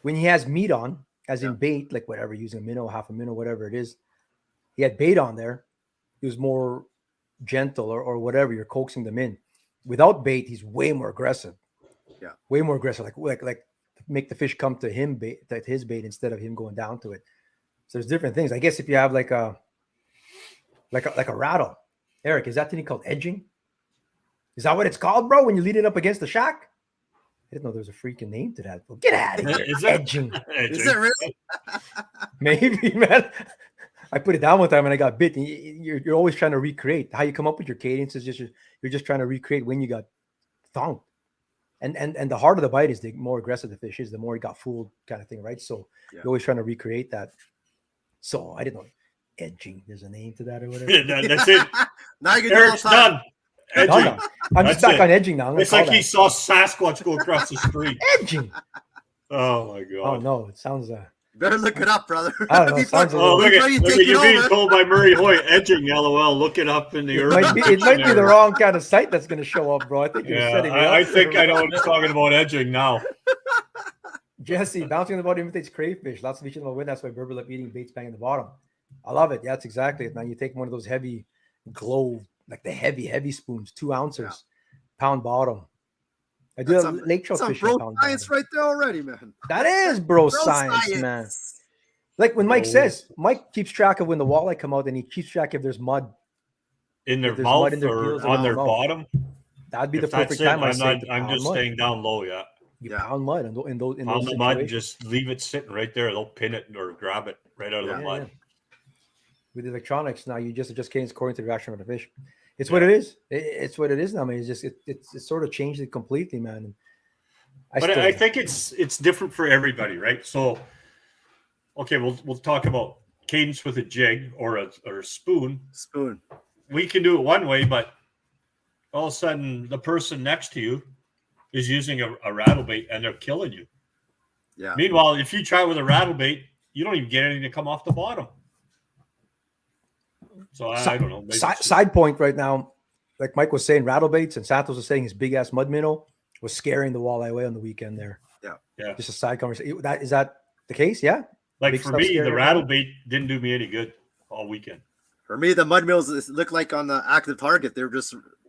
when he has meat on, as in bait, like whatever, using a minnow, half a minnow, whatever it is, he had bait on there. He was more gentle or whatever. You're coaxing them in. Without bait, he's way more aggressive. Yeah, way more aggressive. Like make the fish come to him his bait instead of him going down to it. So there's different things. I guess if you have like a rattle, Eric, is that thing called edging? Is that what it's called, bro? When you lead it up against the shack? I didn't know there was a freaking name to that. Well, get out of here. Edging. Is it really? Maybe, man. I put it down one time and I got bit. You're always trying to recreate how you come up with your cadence. Is just you're just trying to recreate when you got thunked. And the harder the bite is, the more aggressive the fish is, the more he got fooled, kind of thing, right? So you're always trying to recreate that. So I didn't know edging. There's a name to that or whatever. That's it. Now you can Eric's done. Edging. No. I'm just back on edging now. It's like he saw Sasquatch go across the street. Edging. Oh my God. Oh no, it sounds better look it up, brother. I don't know. Sounds look at you're being told by Murray Hoyt, edging. LOL. Look it up in the earth. It might be the wrong kind of site that's going to show up, bro. I think you're setting me up. I think I know what he's talking about edging now. Jesse, bouncing on the bottom imitates crayfish. Lots of fish in the wind. That's why burbot eating baits bang in the bottom. I love it. Yeah, that's exactly it. Now you take one of those heavy glow, like the heavy spoons, 2 ounces, pound bottom. I do have lake trout fish. Bro science right there already, man. That is bro science, man. Like when Mike says, Mike keeps track of when the walleye come out, and he keeps track if there's mud in their mouth or on their bottom. That'd be the perfect time. I'm just staying down low. Yeah. You pound mud in those the mud, just leave it sitting right there. They'll pin it or grab it right out of the mud. Yeah. With the electronics now, you just adjust cadence according to the reaction of the fish. It's what it is. It's what it is now. I mean, it's sort of changed it completely, man. I think it's different for everybody, right? So, okay, we'll talk about cadence with a jig or a spoon. Spoon. We can do it one way, but all of a sudden the person next to you is using a rattle bait and they're killing you. Yeah. Meanwhile, if you try with a rattle bait, you don't even get anything to come off the bottom. So I don't know. Side point right now, like Mike was saying, rattle baits, and Santos was saying his big ass mud minnow was scaring the walleye away on the weekend there. Yeah. Just a side conversation. Is that the case? Yeah. Like big for me, the rattle bait didn't do me any good all weekend. For me, the mud mills look like on the active target.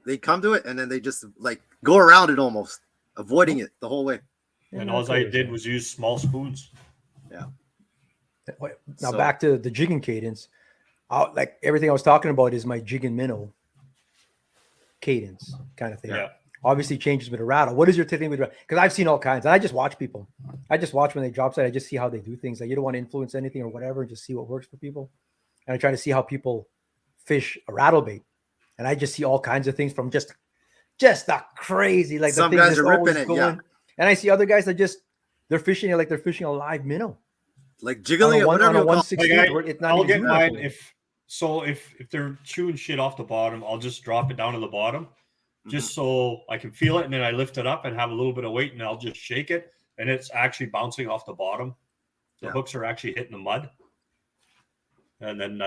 They come to it and then they just like go around it almost, avoiding it the whole way. And all I did was use small spoons. Yeah. Now back to the jigging cadence. Like everything I was talking about is my jig and minnow cadence kind of thing. Yeah. Obviously changes with a rattle. What is your thing with rattle? Because I've seen all kinds, and I just watch people. I just watch when they drop side. I just see how they do things. Like you don't want to influence anything or whatever, just see what works for people. And I try to see how people fish a rattle bait, and I just see all kinds of things from just a crazy, like some guys are ripping it, going. And I see other guys that they're fishing it like they're fishing a live minnow, like jiggling on a 1/16. I'll get mine if they're chewing shit off the bottom, I'll just drop it down to the bottom, just so I can feel it, and then I lift it up and have a little bit of weight, and I'll just shake it, and it's actually bouncing off the bottom. The hooks are actually hitting the mud, and then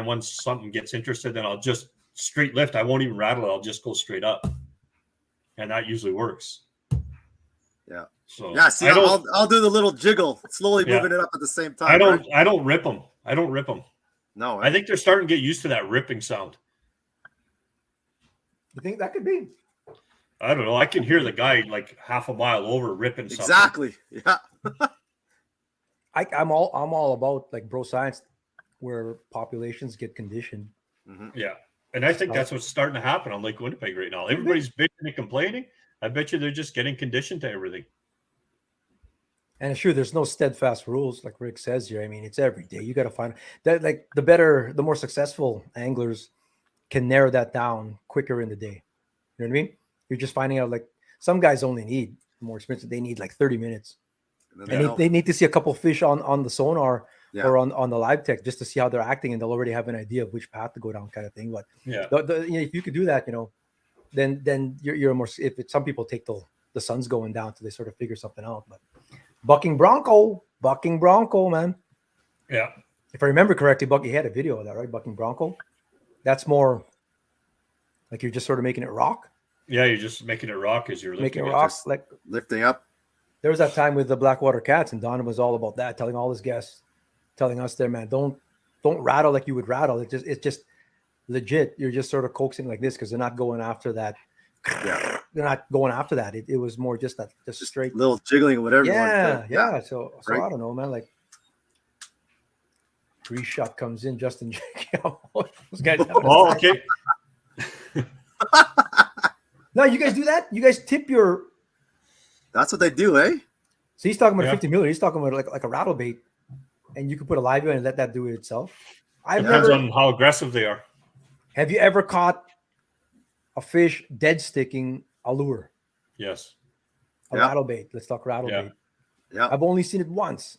once something gets interested, then I'll just straight lift. I won't even rattle it. I'll just go straight up, and that usually works. Yeah. So see, I'll do the little jiggle, slowly moving it up at the same time. I don't rip them. No, I think they're starting to get used to that ripping sound. You think that could be? I don't know. I can hear the guy like half a mile over ripping something. Exactly. Yeah. I'm all about like bro science, where populations get conditioned. Yeah. And I think that's what's starting to happen on Lake Winnipeg right now. Everybody's bitching and complaining. I bet you they're just getting conditioned to everything. And sure, there's no steadfast rules, like Rick says here. I mean, it's every day. You got to find that, like, the more successful anglers can narrow that down quicker in the day. You know what I mean? You're just finding out, like, some guys only need more expensive. They need like 30 minutes. And they need to see a couple fish on the sonar or on the live tech just to see how they're acting, and they'll already have an idea of which path to go down, kind of thing. But if you could do that, then you're more. Some people take the sun's going down till they sort of figure something out. But bucking bronco, man. Yeah. If I remember correctly, Bucky had a video of that, right? Bucking bronco. That's more like you're just sort of making it rock. Yeah, you're just making it rock as you're making it rock, like lifting up. There was that time with the Blackwater Cats, and Don was all about that, telling all his guests, telling us there, man, don't rattle like you would rattle. It's just legit. You're just sort of coaxing like this because they're not going after that. Yeah. They're not going after that. It was more just straight little jiggling or whatever. Yeah. So right. I don't know, man. Like, free shot comes in, Justin. Those guys. Okay. No, you guys do that? You guys tip your. That's what they do, eh? So he's talking about 50 million. He's talking about like a rattle bait, and you can put a live in and let that do it itself. Depends on how aggressive they are. Have you ever caught a fish dead sticking a lure? Yes. A rattle bait. Let's talk rattle bait. Yeah. I've only seen it once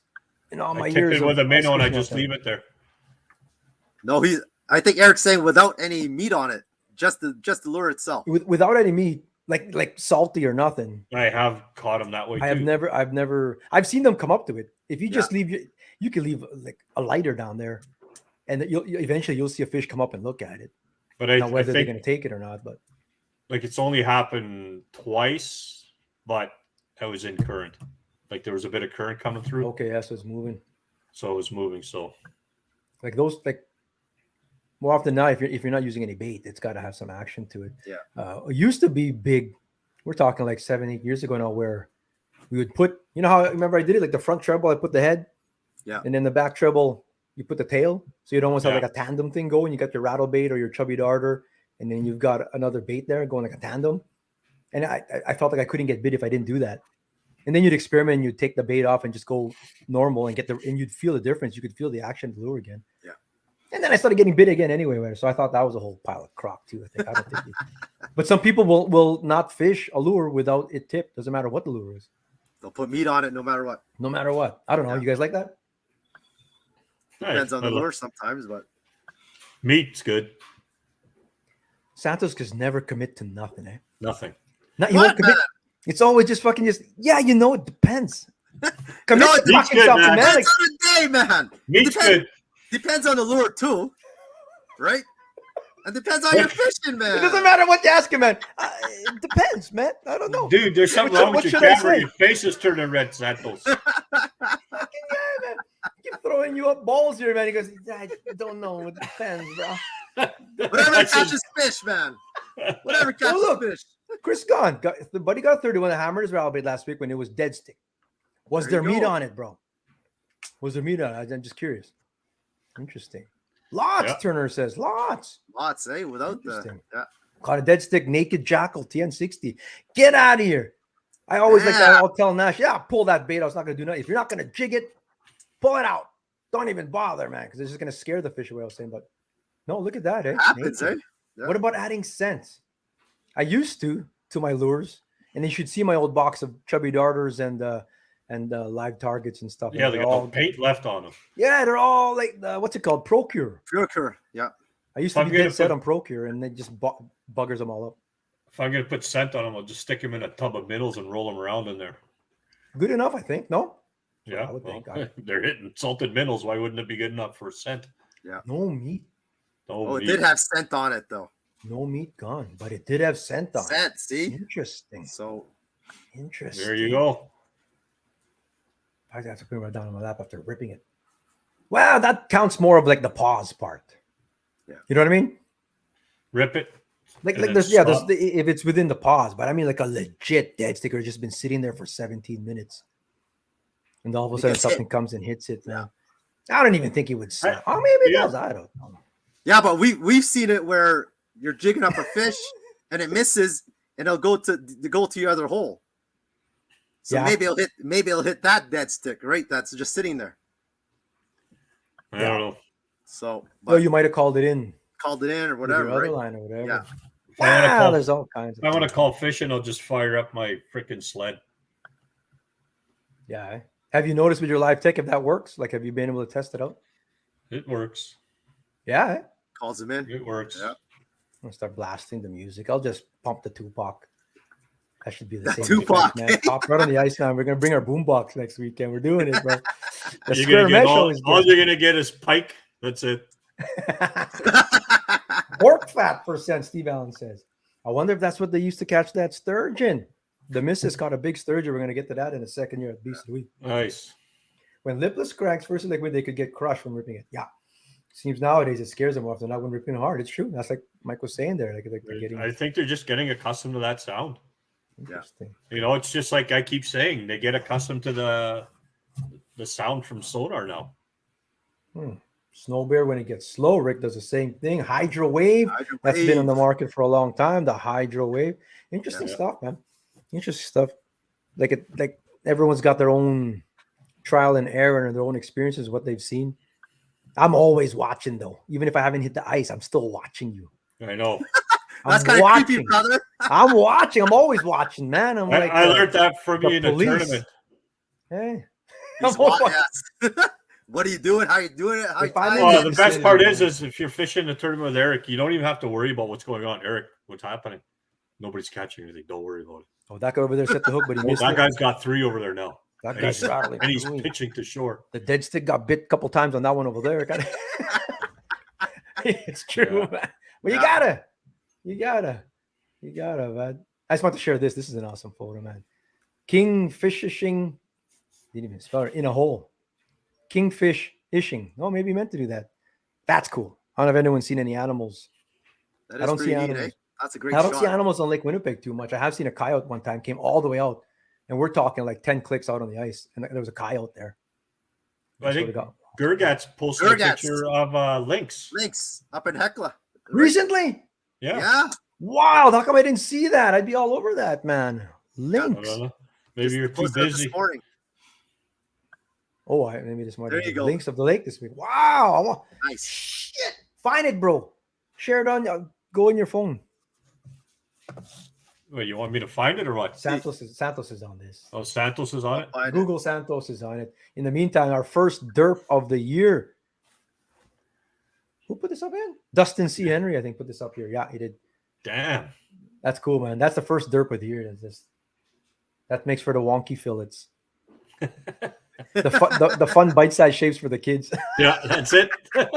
in all my years. I tip it with a minnow and I just leave it there. No, I think Eric's saying without any meat on it, just the lure itself. Without any meat, like salty or nothing. I have caught them that way. I've seen them come up to it. If you just leave, you can leave like a lighter down there, and eventually you'll see a fish come up and look at it. But whether they're going to take it or not, but like it's only happened twice, but I was in current. Like there was a bit of current coming through. Okay, yeah, so it's moving. So it was moving. So like those, like more often now, if you're not using any bait, it's got to have some action to it. Yeah. It used to be big. We're talking like 7-8 years ago now, where we would put, how remember I did it like the front treble, I put the head, and then the back treble, you put the tail, so you'd almost have like a tandem thing going. You got your rattle bait or your chubby darter, and then you've got another bait there going like a tandem. And I felt like I couldn't get bit if I didn't do that. And then you'd experiment and you'd take the bait off and just go normal and and you'd feel the difference. You could feel the action of the lure again. Yeah. And then I started getting bit again anyway. So I thought that was a whole pile of crock too. I don't think. But some people will not fish a lure without it tipped. Doesn't matter what the lure is. They'll put meat on it no matter what. No matter what. I don't know. You guys like that? Depends on the lure sometimes, but meat's good. Santos could never commit to nothing, eh? Nothing. He won't commit. It's always just fucking it depends. Commit to fucking good, something, man. Depends on the day, man. Meat's good. Depends on the lure too, right? And depends on your fishing, man. It doesn't matter what you ask him, man. It depends, man. I don't know. Dude, there's something wrong with your camera. Your face is turning red, Santos. Man. I keep throwing you up balls here, man. He goes, I don't know. It depends, bro. Whatever catches fish, man. Whatever catches fish. Chris Gunn, the buddy got 31 and hammered his rattle bait last week when it was dead stick. Was there meat on it, bro? Was there meat on it? I'm just curious. Interesting. Lots, Turner says. Lots, eh? Without the caught a dead stick, naked jackal, TN60. Get out of here. I always like that. I'll tell Nash, pull that bait. I was not going to do nothing. If you're not going to jig it, pull it out. Don't even bother, man, because it's just going to scare the fish away. I was saying, but no, look at that, eh? It happens, eh? Yeah. What about adding scent? I used to my lures, and you should see my old box of chubby darters and live targets and stuff. Yeah, they got all paint left on them. Yeah, they're all like what's it called? Procure. Procure. Yeah. I used to be dead set on Procure, and they just buggers them all up. If I'm gonna put scent on them, I'll just stick them in a tub of minnows and roll them around in there. Good enough, I think. No. Yeah, they're hitting salted minnows. Why wouldn't it be good enough for scent? Yeah. No meat. It did have scent on it though. No meat gone, but it did have scent on it. Scent, see? Interesting. So interesting. There you go. I have to put it down on my lap after ripping it. Well, that counts more of like the pause part. Yeah. You know what I mean? Rip it, Like And then there's stop. if it's within the pause, but I mean like a legit dead sticker has just been sitting there for 17 minutes, and all of a It sudden gets hit. something comes and hits it, Yeah. man. I don't even think he would snap. Oh, maybe it Yeah. does. I don't know. Yeah, but we've seen it where you're jigging up a fish and it misses and it'll go to your other hole. So Yeah. maybe it'll hit that dead stick, right? That's just sitting there. I don't know. So Well, you might have called it in called it in or with your whatever, other right? line or whatever. Yeah. Wow, there's all kinds of If I want to things. call fishing, I'll just fire up my freaking sled. Yeah. Have you noticed with your live tech if that works? Like, have you been able to test it out? It works. Yeah. Calls him in. It works. Yeah. I'm gonna start blasting the music. I'll just pump the Tupac. That should be the same. Tupac. effect, man. Pop right on the ice now. We're gonna bring our boombox next weekend. We're doing it, bro. The You're square gonna get mesh all always you're gets gonna get is pike. That's it. pork fat %. Steve Allen says. I wonder if that's what they used to catch that sturgeon. The missus caught a big sturgeon. We're gonna get to that in a second year at Beast of the Week. Nice. When lipless cracks first liquid, they could get crushed from ripping it. Yeah. Seems nowadays it scares them off. They're not when ripping hard. It's true. That's like Mike was saying there. Like they're getting I think they're just getting accustomed to that sound. interesting. You know, it's just like I keep saying, they get accustomed to the sound from sonar now. Snow bear, when it gets slow, Rick does the same thing. Hydro wave. That's been on the market for a long time. The hydro wave. Interesting stuff, man. Interesting stuff. Like everyone's got their own trial and error and their own experiences, what they've seen. I'm always watching though. Even if I haven't hit the ice, I'm still watching you. I know. That's kind of creepy, brother. I'm watching. I'm always watching, man. I'm like I learned that from you in a police. tournament. Hey. What are you doing? How are you doing it? How you If I'm in timing Well, it? the best part is if you're fishing a tournament with Eric, you don't even have to worry about what's going on. Eric, what's happening? Nobody's catching anything. Don't worry about it. Oh, that guy over there set the hook, but he missed That it. guy's got 3 over there now. That guy's rattling. And he's pitching to shore. The dead stick got bit a couple times on that one over there. It's true, man. Well, you gotta, man. I just want to share this. This is an awesome photo, man. Kingfishing. Didn't even spell it. In a hole. Kingfish ishing. No, maybe he meant to do that. That's cool. I don't know if anyone's seen any animals. That is I don't see pretty neat, animals. eh? That's a great I don't shot. see animals on Lake Winnipeg too much. I have seen a coyote one time, came all the way out, and we're talking like 10 clicks out on the ice, and there was a coyote there. I think Gergat's posted a picture of lynx. Lynx up in Hecla. Recently? Yeah. Wow, how come I didn't see that? I'd be all over that, man. Lynx. Maybe you're too busy. Oh, maybe this morning. There you go. Lynx of the lake this week. Wow. Nice. Shit. Find it, bro. Share it on. Go on your phone. Wait, you want me to find it or what? Santos is on this. Oh, Santos is on it? Google Santos is on it. In the meantime, our first derp of the year. Who put this up in? Dustin C. Henry, I think, put this up here. Yeah, he did. Damn. That's cool, man. That's the first derp of the year. That makes for the wonky fillets. the fun bite-sized shapes for the kids. Yeah, that's it. Oh,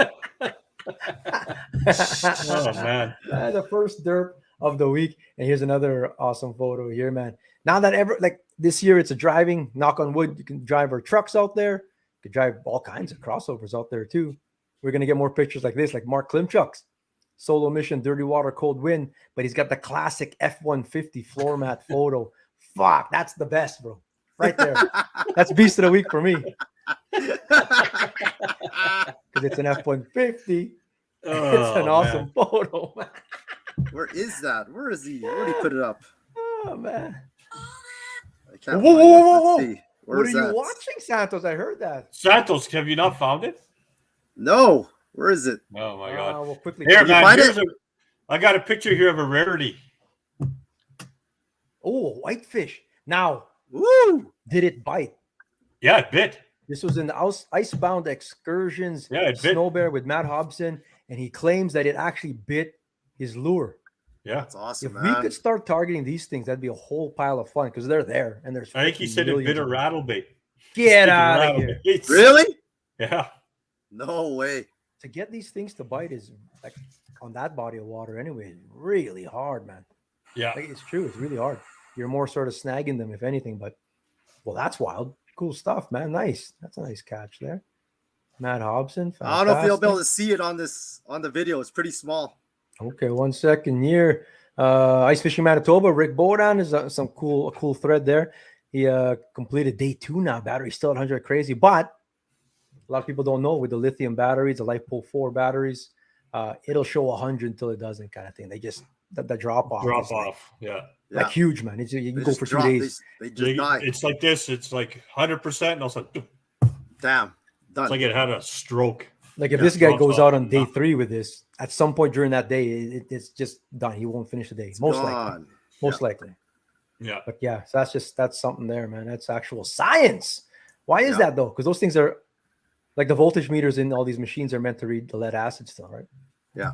man. The first derp of the week. And here's another awesome photo here, man. Now that this year it's a driving, knock on wood, you can drive our trucks out there. You can drive all kinds of crossovers out there too. We're going to get more pictures like this, like Mark Klimchuk's solo mission, dirty water, cold wind, but he's got the classic F-150 floor mat photo. Fuck, that's the best, bro. Right there. That's beast of the week for me. Because it's an F-150. It's an awesome photo, man. Where is that? Where is he? Where did he put it up? Oh, man. I can't Whoa. Let's see. What are you watching, Santos? I heard that. Santos, have you not found it? No. Where is it? Oh, my God. We'll quickly here, man. I got a picture here of a rarity. Oh, whitefish. Now, did it bite? Yeah, it bit. This was in the Icebound Excursions Snow Bear with Matt Hobson, and he claims that it actually bit his lure. Yeah, that's awesome. If we could start targeting these things, that'd be a whole pile of fun because they're there and there's. I think he said it bit a rattlebait. Get out of here! Really? Yeah. No way. To get these things to bite is like on that body of water anyway. Really hard, man. Yeah, like, it's true. It's really hard. You're more sort of snagging them, if anything. But well, that's wild. Cool stuff, man. Nice. That's a nice catch there. Matt Hobson. Fantastic. I don't know if you'll be able to see it on the video. It's pretty small. Okay, 1 second here. Ice Fishing Manitoba, Rick Bodan is a cool thread there. He completed day 2 now. Battery still at 100, crazy. But a lot of people don't know with the lithium batteries, the LifePool 4 batteries, it'll show 100 until it doesn't, kind of thing. They just the drop off. Drop off, like huge, man. You They go just for drop. 2 days. They just die. It's like this. It's like 100%, and also Damn. Done. it's like it had a stroke. Like if this guy drops goes off. out on day 3 with this, at some point during that day, it's just done. He won't finish the day. It's Most gone. likely. Yeah. But yeah, so that's something there, man. That's actual science. Why is that though? Because those things are like the voltage meters in all these machines are meant to read the lead acid still, right? Yeah.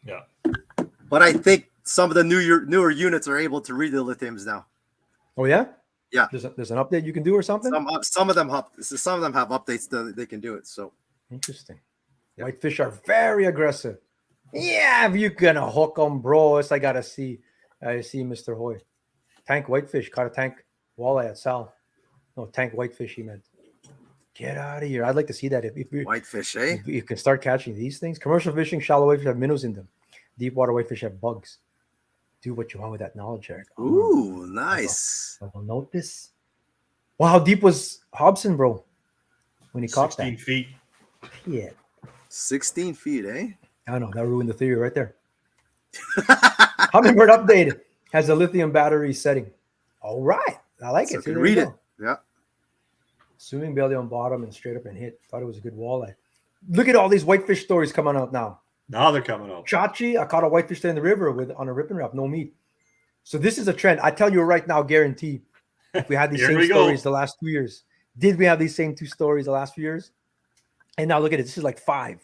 Yeah. But I think some of the newer units are able to read the lithiums now. Oh yeah? Yeah. There's an update you can do or something? Some of them have updates that they can do it. So Interesting. Whitefish are very aggressive. Yeah, if you're gonna hook them, bro, it's I gotta see. I see Mr. Hoy. Tank whitefish caught a tank walleye at Sal. No, tank whitefish he meant. Get out of here. I'd like to see that if you whitefish, if you can start catching these things. Commercial fishing, shallow whitefish have minnows in them. Deep water whitefish have bugs. Do what you want with that knowledge, Eric. Ooh, nice. I will note this. Wow, how deep was Hobson, bro? When he caught 16 that? feet. Yeah. 16 feet, eh? I know that ruined the theory right there. Hummingbird updated has a lithium battery setting. All right, I like So it. can See, read there it. you go. Yeah. Swimming belly on bottom and straight up and hit. Thought it was a good walleye. Look at all these whitefish stories coming out now. Now they're coming out. Chachi, I caught a whitefish there in the river on a ripping wrap, no meat. So this is a trend. I tell you right now, guarantee. If we had these Here same we go. stories the last 2 years, did we have these same 2 stories the last few years? And now look at it. This is like 5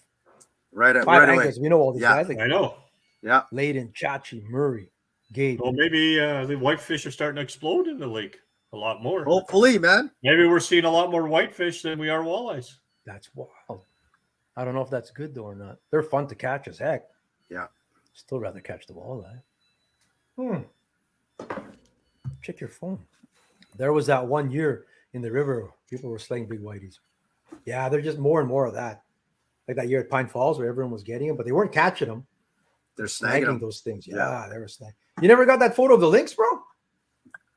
Right anglers. away. We know all these guys. Like I know. Yeah. Layden, Chachi, Murray, Gabe. Well, maybe the whitefish are starting to explode in the lake a lot more. Hopefully, man. Maybe we're seeing a lot more whitefish than we are walleyes. That's wild. I don't know if that's good though or not. They're fun to catch as heck. Yeah. Still rather catch the walleye. Check your phone. There was that 1 year in the river, people were slaying big whiteys. Yeah, there's just more and more of that. Like that year at Pine Falls where everyone was getting them, but they weren't catching them. They're snagging them. those things. Yeah, they were snagging. You never got that photo of the lynx, bro?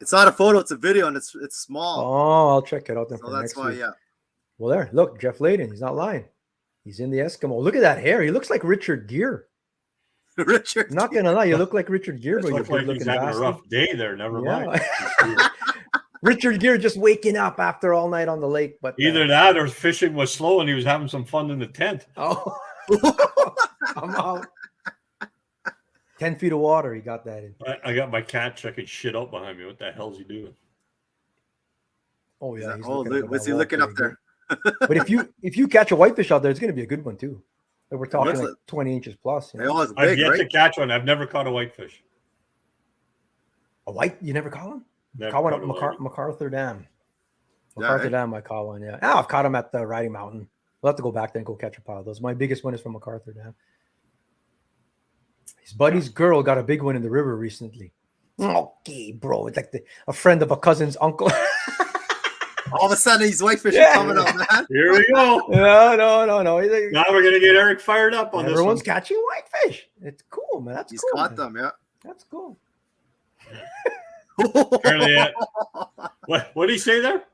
It's not a photo, it's a video, and it's small. Oh, I'll check it out then So for that's next why, week. yeah. Well, there, look, Jeff Layden, he's not lying. He's in the Eskimo. Look at that hair. He looks like Richard Gere. Richard. Not gonna lie, you look like Richard Gere, but you're Looks like good he's looking having bastard. a rough day there. Never mind. Richard Gere just waking up after all night on the lake. But Either that or fishing was slow and he was having some fun in the tent. Oh, I'm out. 10 feet of water, he got that in. I got my cat checking shit out behind me. What the hell's he doing? Oh yeah. What's he looking up there? But if you catch a whitefish out there, it's gonna be a good one too. Like we're talking Looks like 20 inches plus. You They know? always I've big, yet right? to catch one. I've never caught a whitefish. A white? You never caught one? Never Caught one caught at a white. MacArthur Dam. Yeah, MacArthur eh? Dam, I caught one. Yeah, I've caught him at the Riding Mountain. We'll have to go back there and go catch a pile of those. My biggest one is from MacArthur Dam. His buddy's girl got a big one in the river recently. Okay, bro. It's like a friend of a cousin's uncle. All of a sudden, these whitefish Yeah. are coming up, man. Here we go. No. Now we're gonna get Eric fired up on Everyone's this one. catching whitefish. It's cool, man. That's He's cool. caught man. them, yeah. That's cool. Apparently, what did he say there?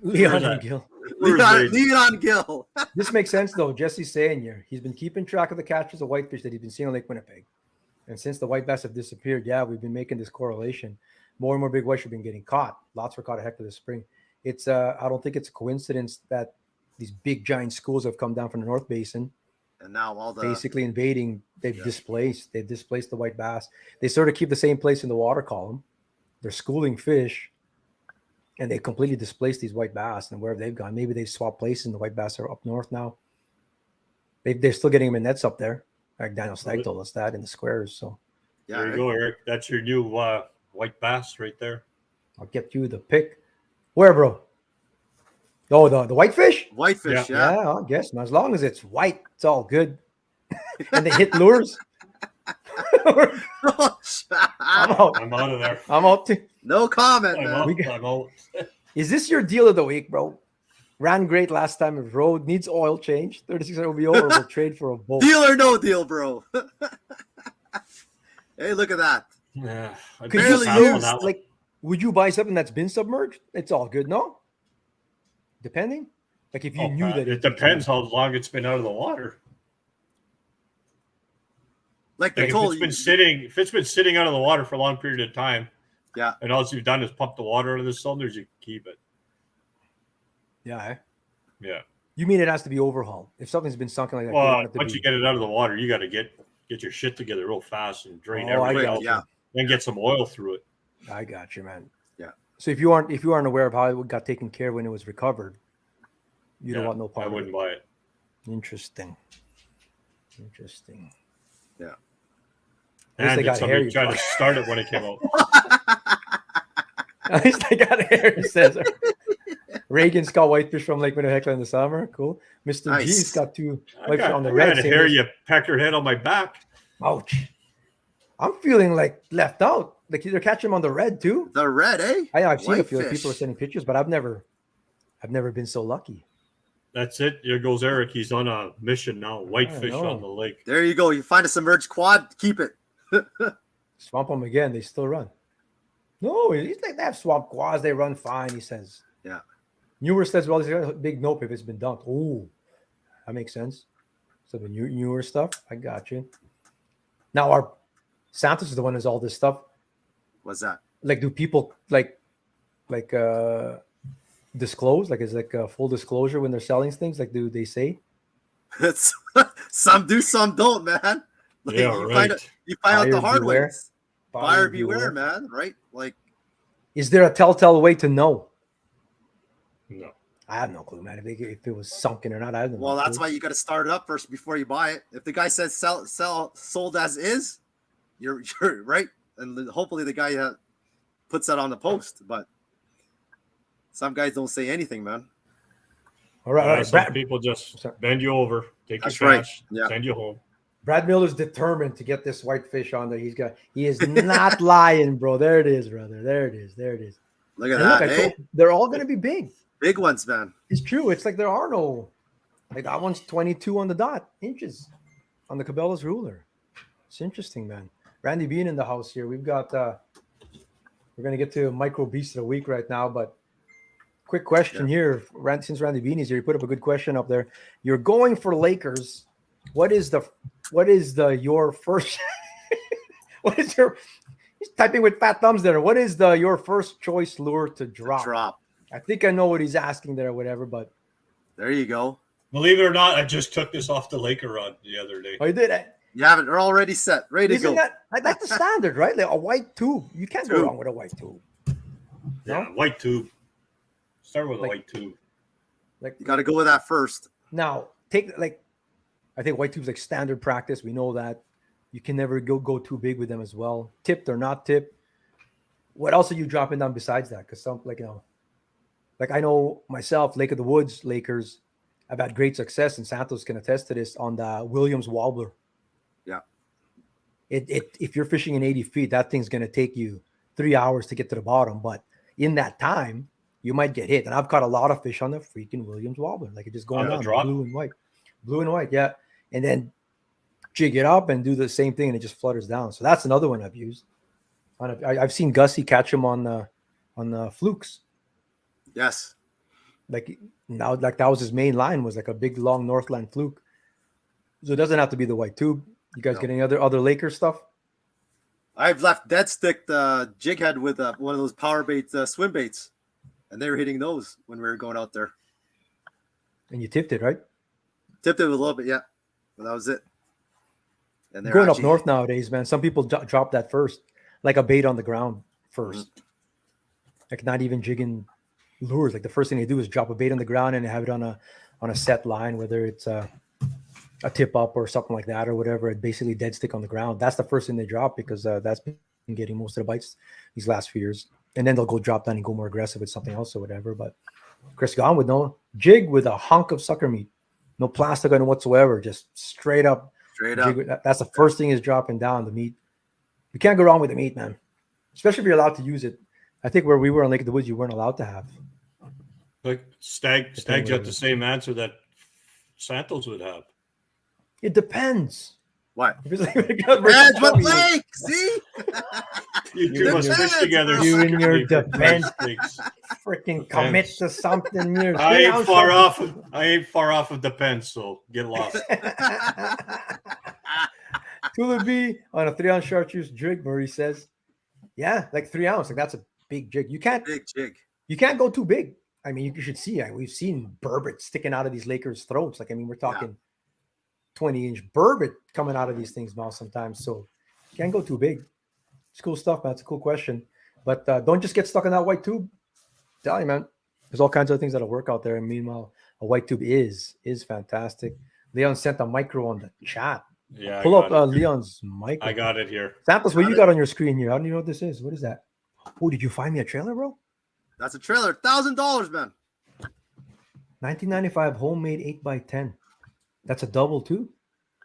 Leon that? and Gil. Where's Leon Gill. This makes sense though. Jesse's saying here he's been keeping track of the catches of whitefish that he's been seeing on Lake Winnipeg, and since the white bass have disappeared, yeah, we've been making this correlation. More and more big whitefish have been getting caught. Lots were caught a heck of this spring. It's I don't think it's a coincidence that these big giant schools have come down from the North Basin, And now all the basically invading. They've displaced the white bass. They sort of keep the same place in the water column. They're schooling fish, and they completely displaced these white bass. And wherever they've gone, maybe they've swapped places. And the white bass are up north now. They're still getting them in nets up there. Like Daniel Stagg told us that in the squares. So There you go, Eric. That's your new white bass right there. I'll get you the pick. Where, bro? Oh, the whitefish? whitefish, Yeah, yeah. I guess. As long as it's white, it's all good. And they hit lures. I'm out. I'm out of there. I'm out too. No comment, I'm man. out. We got- I'm out. Is this your deal of the week, bro? Ran great last time of road. Needs oil change. 3600 will be over. We'll trade for a boat. Deal or no deal, bro. Hey, look at that. Yeah, I Could barely you pass on used. that one. like? Would you buy something that's been submerged? It's all good, no? Depending. Like if you knew that it depends how long it's been out of the water. Like they Like told if you. if it's been sitting out of the water for a long period of time, Yeah. and all you've done is pump the water out of the cylinders, you can keep it. Yeah. Eh? Yeah. You mean it has to be overhauled? If something's been sunken like that, you Well, want it to once be. you get it out of the water, you got to get your shit together real fast and drain Oh, I everything got out, you. Yeah. then get some oil through it. I got you, man. Yeah. So if you aren't aware of how it got taken care of when it was recovered, you don't Yeah, want no part I of wouldn't it. buy it. Interesting. Yeah. At least And they did got hair. somebody try to start it when it came out? At least they got hair, he says. Reagan's got whitefish from Lake Minnehaha in the summer. Cool. Mr. Nice. G's got 2 I whitefish got, on the I red. got same hair, as- you peckerhead on my back. Ouch. I'm feeling like left out. Like they're catching them on the red too. The red, eh? I've seen a few Whitefish. people are sending pictures, but I've never been so lucky. That's it. There goes Eric. He's on a mission now. Whitefish know. on the lake. There you go. You find a submerged quad, keep it. Swamp them again, they still run. No, he's like they have swamp quads, they run fine, he says. Yeah. Newer says, well, he's got a big nope if it's been dunked. Oh, that makes sense. So the newer stuff, I got you. Now our Santos is the one who's all this stuff. What's that? Like, do people like disclose? Like, is like a full disclosure when they're selling things? Like, do they say? It's, some do, some don't, man. Like, Yeah, you right. find out the Buyer hard beware. ways. Buyer beware, man. Right? Like, Is there a telltale way to know? No. I have no clue, man. If it was sunken or not, I don't know. well, that's why you got to start it up first before you buy it. If the guy says sold as is, you're right, and hopefully the guy puts that on the post. But some guys don't say anything, man. All right, all right. Some people just bend you over, take That's your right. cash, Yeah. send you home. Brad Miller's determined to get this whitefish on there. He is not lying, bro. There it is, brother. There it is. Look at And look, that, I eh? told- they're all gonna be big. Big ones, man. It's true. It's like there are no, like that one's 22 on the dot inches on the Cabela's ruler. It's interesting, man. Randy Bean in the house here. We've got we're gonna get to micro beast of the week right now, but quick question here. Since Randy Bean is here, you put up a good question up there. You're going for Lakers. What is your first what is your he's typing with fat thumbs there. What is your first choice lure to drop? I think I know what he's asking there or whatever, but There you go. Believe it or not, I just took this off the Laker rod the other day. oh, you did it. You have it already set, ready to Isn't go. that's the standard, right? Like a white tube. You can't go Tube. wrong with a white tube. Yeah, white tube. Start with a Like- white tube. Like You got to go with that first. now, I think white tube's like standard practice. We know that you can never go too big with them as well. Tipped or not tipped. What else are you dropping down besides that? Because like I know myself, Lake of the Woods, Lakers, I've had great success, and Santos can attest to this on the Williams Wobbler. Yeah. If you're fishing in 80 feet, that thing's going to take you 3 hours to get to the bottom. But in that time, you might get hit. And I've caught a lot of fish on the freaking Williams Wobbler. Like it just going On the down drop? blue and white. Yeah. And then jig it up and do the same thing, and it just flutters down. So that's another one I've used. I've seen Gussie catch him on the flukes. Yes. Like that was his main line, was like a big long Northland fluke. So it doesn't have to be the white tube. You guys No. get any other Laker stuff? I've left dead stick the jig head with one of those power bait swim baits, and they were hitting those when we were going out there. And you tipped it, right? Tipped it a little bit, yeah, but that was it. And they're Going up actually- north nowadays, man, some people drop that first, like a bait on the ground first. Like not even jigging lures. Like the first thing they do is drop a bait on the ground and have it on a set line, whether it's a tip up or something like that or whatever. It basically dead stick on the ground. That's the first thing they drop because that's been getting most of the bites these last few years. And then they'll go drop down and go more aggressive with something else or whatever. But Chris gone with no jig with a hunk of sucker meat, no plastic on it whatsoever, just straight up. Straight up. That's the first thing is dropping down the meat. You can't go wrong with the meat, man. Especially if you're allowed to use it. I think where we were on Lake of the Woods, you weren't allowed to have Like Stag's Depending got what it the is. same answer that Santos would have. It depends. What? If it's like Depends what lake. See? You two You- must you- fish together. you and your secretly, for depends. Christ's sakes. freaking commit Depends. to something. You're I three ain't ounce far shark. off. I ain't far off of depends. So get lost. Tula B on a 3 ounce chartreuse jig, Murray says. Yeah, like 3 ounce. Like that's a big jig. You can't Big jig. go too big. I mean, you should see. We've seen burbot sticking out of these Lakers' throats. Like, I mean, we're talking 20-inch burbot coming out of these things now sometimes. So you can't go too big. It's cool stuff, man. It's a cool question. But don't just get stuck in that white tube. Tell you, man. There's all kinds of things that'll work out there. And meanwhile, a white tube is fantastic. Leon sent a micro on the chat. Yeah. Pull I up got it. Leon's micro. I got it here. Santos, what you got on your screen here? I don't even know what this is. What is that? Oh, did you find me a trailer, bro? That's a trailer. $1,000, man. 1995 homemade 8x10. That's a double too.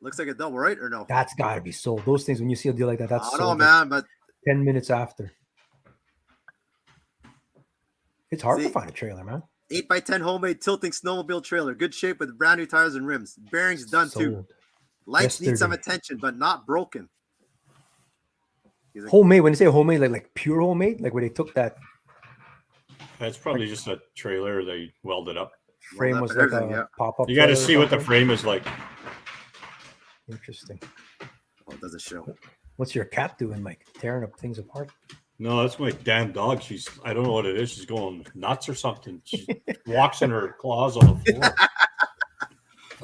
Looks like a double, right? Or no? That's got to be sold. Those things, when you see a deal like that, that's I don't sold know, man, but 10 minutes after. It's hard to See? find a trailer, man. 8x10 homemade tilting snowmobile trailer. Good shape with brand new tires and rims. Bearings done too. Sold. Lights need some Yesterday. attention, but not broken. He's like, Homemade. When you say homemade, like pure homemade, like where they took that That's probably just a trailer they welded up. frame Well, was that like everything, a yeah. pop-up. You got to trailer or see what the something? frame is like. Interesting. oh, it doesn't show. What's your cat doing, Mike? Tearing up things apart? No, that's my damn dog. I don't know what it is. She's going nuts or something. She walks in her claws on the floor.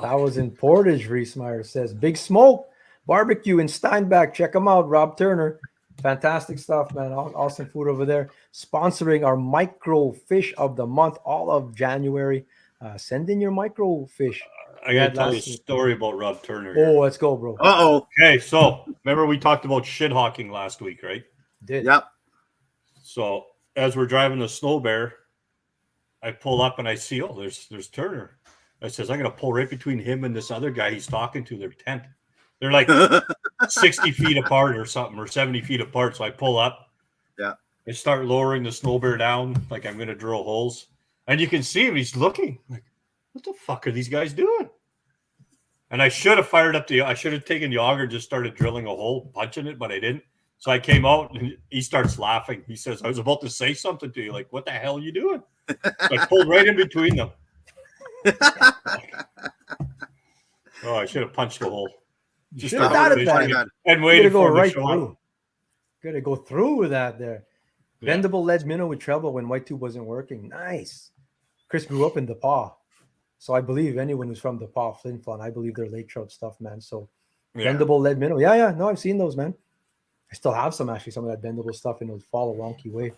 That was in Portage, Reesmeyer says. Big Smoke Barbecue in Steinbach. Check them out, Rob Turner. Fantastic stuff, man. Awesome food over there. Sponsoring our micro fish of the month, all of January. Send in your micro fish. I got to tell you a Last week. story about Rob Turner. Here. Oh, let's go, bro. Uh-oh. Okay, so remember we talked about shit hawking last week, right? Did. Yep. So as we're driving the Snow Bear, I pull up and I see, oh, there's Turner. I says, I'm going to pull right between him and this other guy he's talking to, their tent. They're like 60 feet apart or something, or 70 feet apart. So I pull up. Yeah. I start lowering the Snow Bear down like I'm going to drill holes. And you can see him. He's looking like, what the fuck are these guys doing? And I should have I should have taken the auger and just started drilling a hole, punching it, but I didn't. So I came out and he starts laughing. He says, I was about to say something to you. Like, what the hell are you doing? So I pulled right in between them. Oh, I should have punched the hole. Just Should have started done it, fishing man. and Gotta waited go for him right to show through. up. Gotta go through with that there. Yeah. Bendable lead minnow with treble when white tube wasn't working. Nice. Chris grew up in DePaul. So I believe anyone who's from DePaul, Flin Flon, I believe they're lake trout stuff, man. So Yeah. bendable lead minnow. Yeah. No, I've seen those, man. I still have some of that bendable stuff in those fall a wonky way.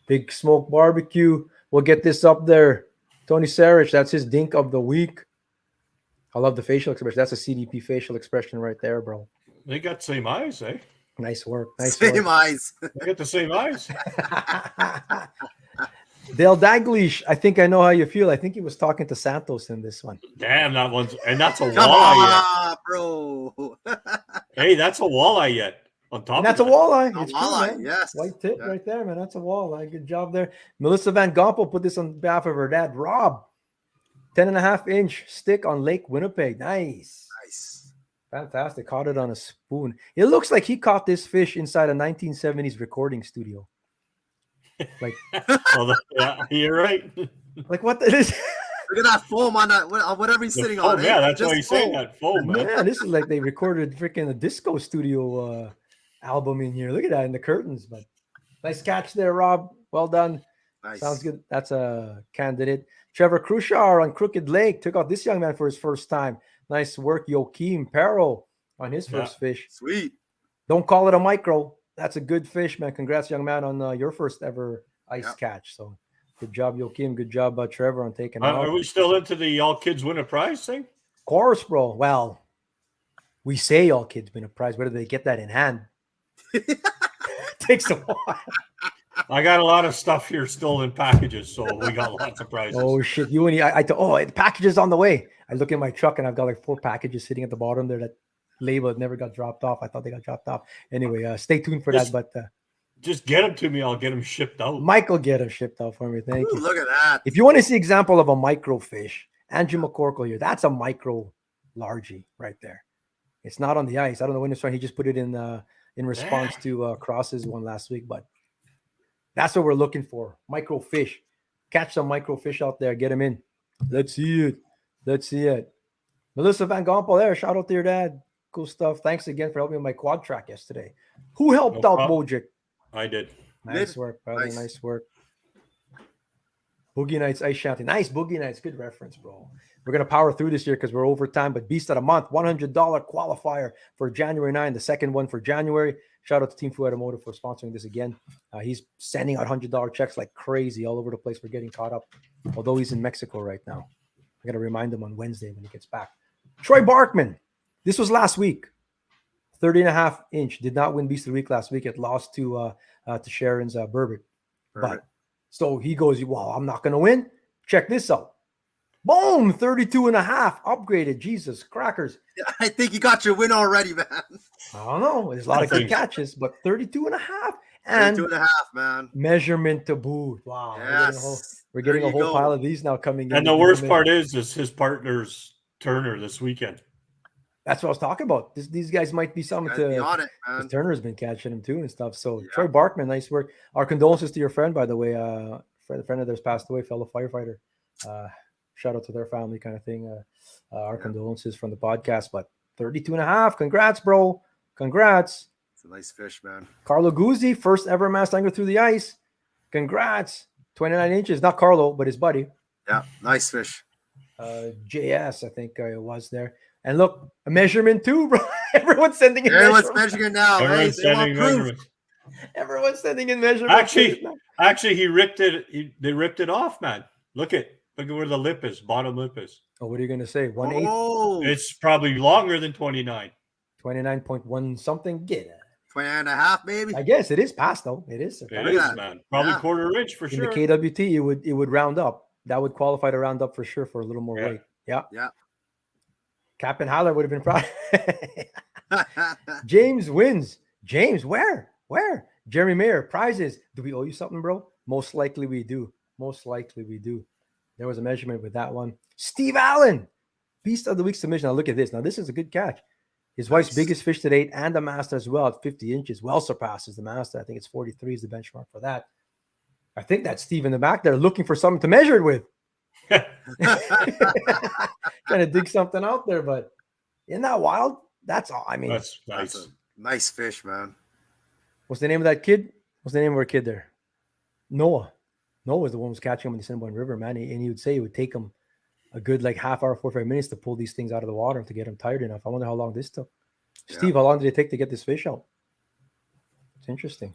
Big Smoke Barbecue. We'll get this up there. Tony Sarich, that's his dink of the week. I love the facial expression. That's a CDP facial expression right there, bro. They got the same eyes, eh? Nice work. Nice Same work. eyes. They got the same eyes. Dale Daglish, I think I know how you feel. I think he was talking to Santos in this one. Damn, that one's and that's a Come walleye yet. on, bro. Hey, that's a walleye yet. On top And that's a of that. walleye. A It's true, walleye, man. yes. White tip Yeah. right there, man. That's a walleye. Good job there. Melissa Van Gompo put this on behalf of her dad, Rob. 10.5-inch stick on Lake Winnipeg. Nice. Nice. Fantastic. Caught it on a spoon. It looks like he caught this fish inside a 1970s recording studio. Like, Yeah, you're right. like what the, this, Look at that foam on that, whatever he's The sitting foam, on. yeah, eh? that's why Just he's saying foam. that foam, man. man, this is like they recorded freaking a disco studio album in here. Look at that in the curtains. But nice catch there, Rob. Well done. Nice. Sounds good. That's a candidate. Trevor Crushar on Crooked Lake took out this young man for his first time. Nice work, Joaquim Perro on his first fish. Sweet. Don't call it a micro. That's a good fish, man. Congrats, young man, on your first ever ice catch. So good job, Joaquim. Good job, Trevor, on taking it out. Are we still into the all kids win a prize thing? Of course, bro. Well, we say all kids win a prize. Whether they get that in hand takes a while. I got a lot of stuff here still in packages, so we got lots of prizes. Oh shit! You and the package is on the way. I look in my truck and I've got like 4 packages sitting at the bottom there that label never got dropped off. I thought they got dropped off. Anyway, stay tuned for that. But Just get them to me. I'll get them shipped out. Michael, get him shipped out for me. Thank Ooh, you. look at that. If you want to see example of a micro fish, Andrew McCorkle here. That's a micro largie right there. It's not on the ice. I don't know when it's from. He just put it in response to Cross's one last week, but that's what we're looking for. Micro fish. Catch some micro fish out there. Get them in. Let's see it. Let's see it. Melissa Van Gompel there. Shout out to your dad. Cool stuff. Thanks again for helping with my quad track yesterday. Who helped out Mojic? I did. Nice work, brother. Nice work. Boogie Nights Ice Shanty. Nice Boogie Nights. Good reference, bro. We're going to power through this year because we're over time, but Beast of the Month, $100 qualifier for January 9, the second one for January. Shout out to Team Fu Automotive for sponsoring this again. He's sending out $100 checks like crazy all over the place. We're getting caught up, although he's in Mexico right now. I got to remind him on Wednesday when he gets back. Troy Barkman. This was last week. 30.5 inch. Did not win Beast of the Week last week. It lost to Sharon's Burbot. But so he goes, well, I'm not going to win. Check this out. Boom, 32.5 upgraded. Jesus crackers. I think you got your win already, man. I don't know. There's a lot of good catches, but 32.5. And 32.5, man. Measurement to boot. Wow. Yes. We're getting a whole pile of these now coming in. And the worst part is his partner's Turner this weekend. That's what I was talking about. These guys might be something to be on it, man. Turner's been catching them too and stuff. So Troy Barkman, nice work. Our condolences to your friend, by the way. A friend of theirs passed away, fellow firefighter. Shout out to their family, kind of thing. Our condolences from the podcast. But 32.5. Congrats, bro. Congrats. It's a nice fish, man. Carlo Guzzi, first ever master angler through the ice. Congrats. 29 inches. Not Carlo, but his buddy. Yeah, nice fish. JS, I think it was there. And look, a measurement too, bro. Everyone's sending in Everyone's measuring now. Everyone's sending measurements. Everyone's sending in measurements. Actually, he ripped it. They ripped it off, man. Look at where the lip is. Bottom lip is. Oh, what are you gonna say? 1/8? Oh, it's probably longer than 29. 29.1 something. Get it. 29.5, maybe. I guess it is past though. It is. It is, man. Probably quarter inch for sure. In the KWT, it would round up. That would qualify to round up for sure for a little more weight. Yeah. Yeah. Captain Haller would have been proud. James wins. James, where? Jeremy Mayer, prizes. Do we owe you something, bro? Most likely we do. There was a measurement with that one. Steve Allen, Beast of the Week submission. Now look at this. Now this is a good catch. His wife's biggest fish to date and the master as well at 50 inches. Well surpasses the master. I think it's 43 is the benchmark for that. I think that's Steve in the back there looking for something to measure it with. Trying to dig something out there, but isn't that wild? That's all. I mean, that's nice. That's a nice fish, man. What's the name of that kid? What's the name of our kid there? Noah. Noah was the one who was catching him in the Assiniboine River, man. And he would say it would take him a good half hour, 45 minutes to pull these things out of the water to get him tired enough. I wonder how long this took. Steve, how long did it take to get this fish out? It's interesting.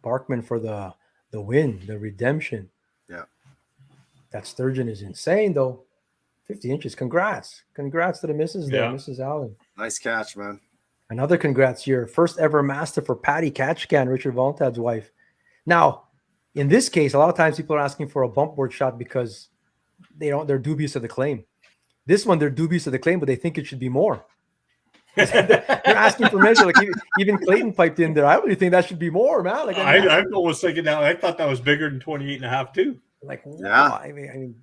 Barkman for the win, the redemption. Yeah. That sturgeon is insane, though. 50 inches. Congrats to the missus there, Mrs. Allen. Nice catch, man. Another congrats here. First ever master for Patty Catchcan, Richard Valentad's wife. Now, in this case, a lot of times people are asking for a bump board shot because they're dubious of the claim. This one, they're dubious of the claim, but they think it should be more. They're asking for measure. Like even Clayton piped in there. I really think that should be more, man. Like I'm almost thinking now. I thought that was bigger than 28.5 too. Like, wow. I mean,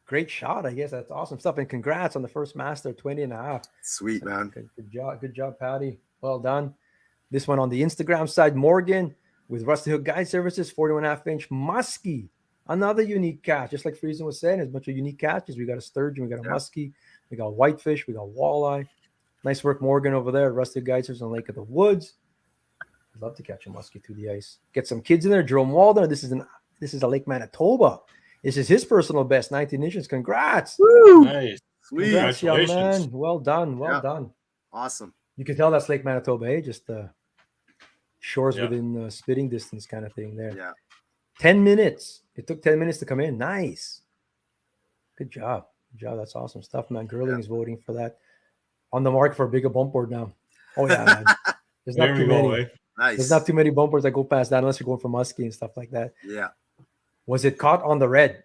great shot. I guess that's awesome stuff. And congrats on the first master, 20.5. Sweet, man. Good job, Patty. Well done. This one on the Instagram side, Morgan with Rusty Hook Guide Services, 41.5 inch muskie. Another unique catch, just like Friesen was saying. There's a bunch of unique catches. We got a sturgeon, we got a muskie, we got whitefish, we got walleye. Nice work, Morgan, over there. Rusty Hook Guide Services on Lake of the Woods. I'd love to catch a muskie through the ice. Get some kids in there. Jerome Walden. This is a Lake Manitoba. This is his personal best, 19 inches. Congrats. Woo! Nice. Sweet. Congrats, young man. Well done. Well done. Awesome. You can tell that's Lake Manitoba, eh? Just shores within spitting distance kind of thing there. Yeah. 10 minutes. It took 10 minutes to come in. Nice. Good job. That's awesome stuff, man. Girling is voting for that. On the market for a bigger bump board now. Oh, yeah, man. There's not too many. Nice. There's not too many bump boards that go past that unless you're going for muskie and stuff like that. Yeah. Was it caught on the red?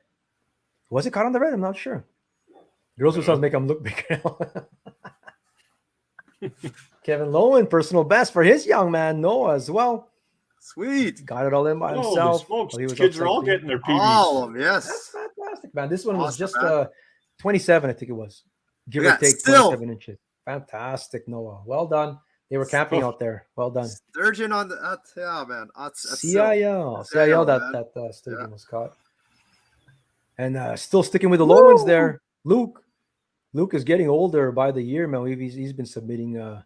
Was it caught on the red? I'm not sure. Girls who make them look bigger. Kevin Lowen, personal best for his young man, Noah, as well. Sweet. Got it all in by Holy himself. smokes. while he was Kids up are all 17. getting their All PBs. of them, That's yes. fantastic, man. This one was Awesome, just man. 27, I think it was. Give or Yeah, take still. 27 inches. Fantastic, Noah. Well done. They were camping out there. Well done. Sturgeon on the yeah, man. That's CIL. still. CIL man. that sturgeon Yeah. was caught. And still sticking with the low ones there. Luke is getting older by the year, man. He's been submitting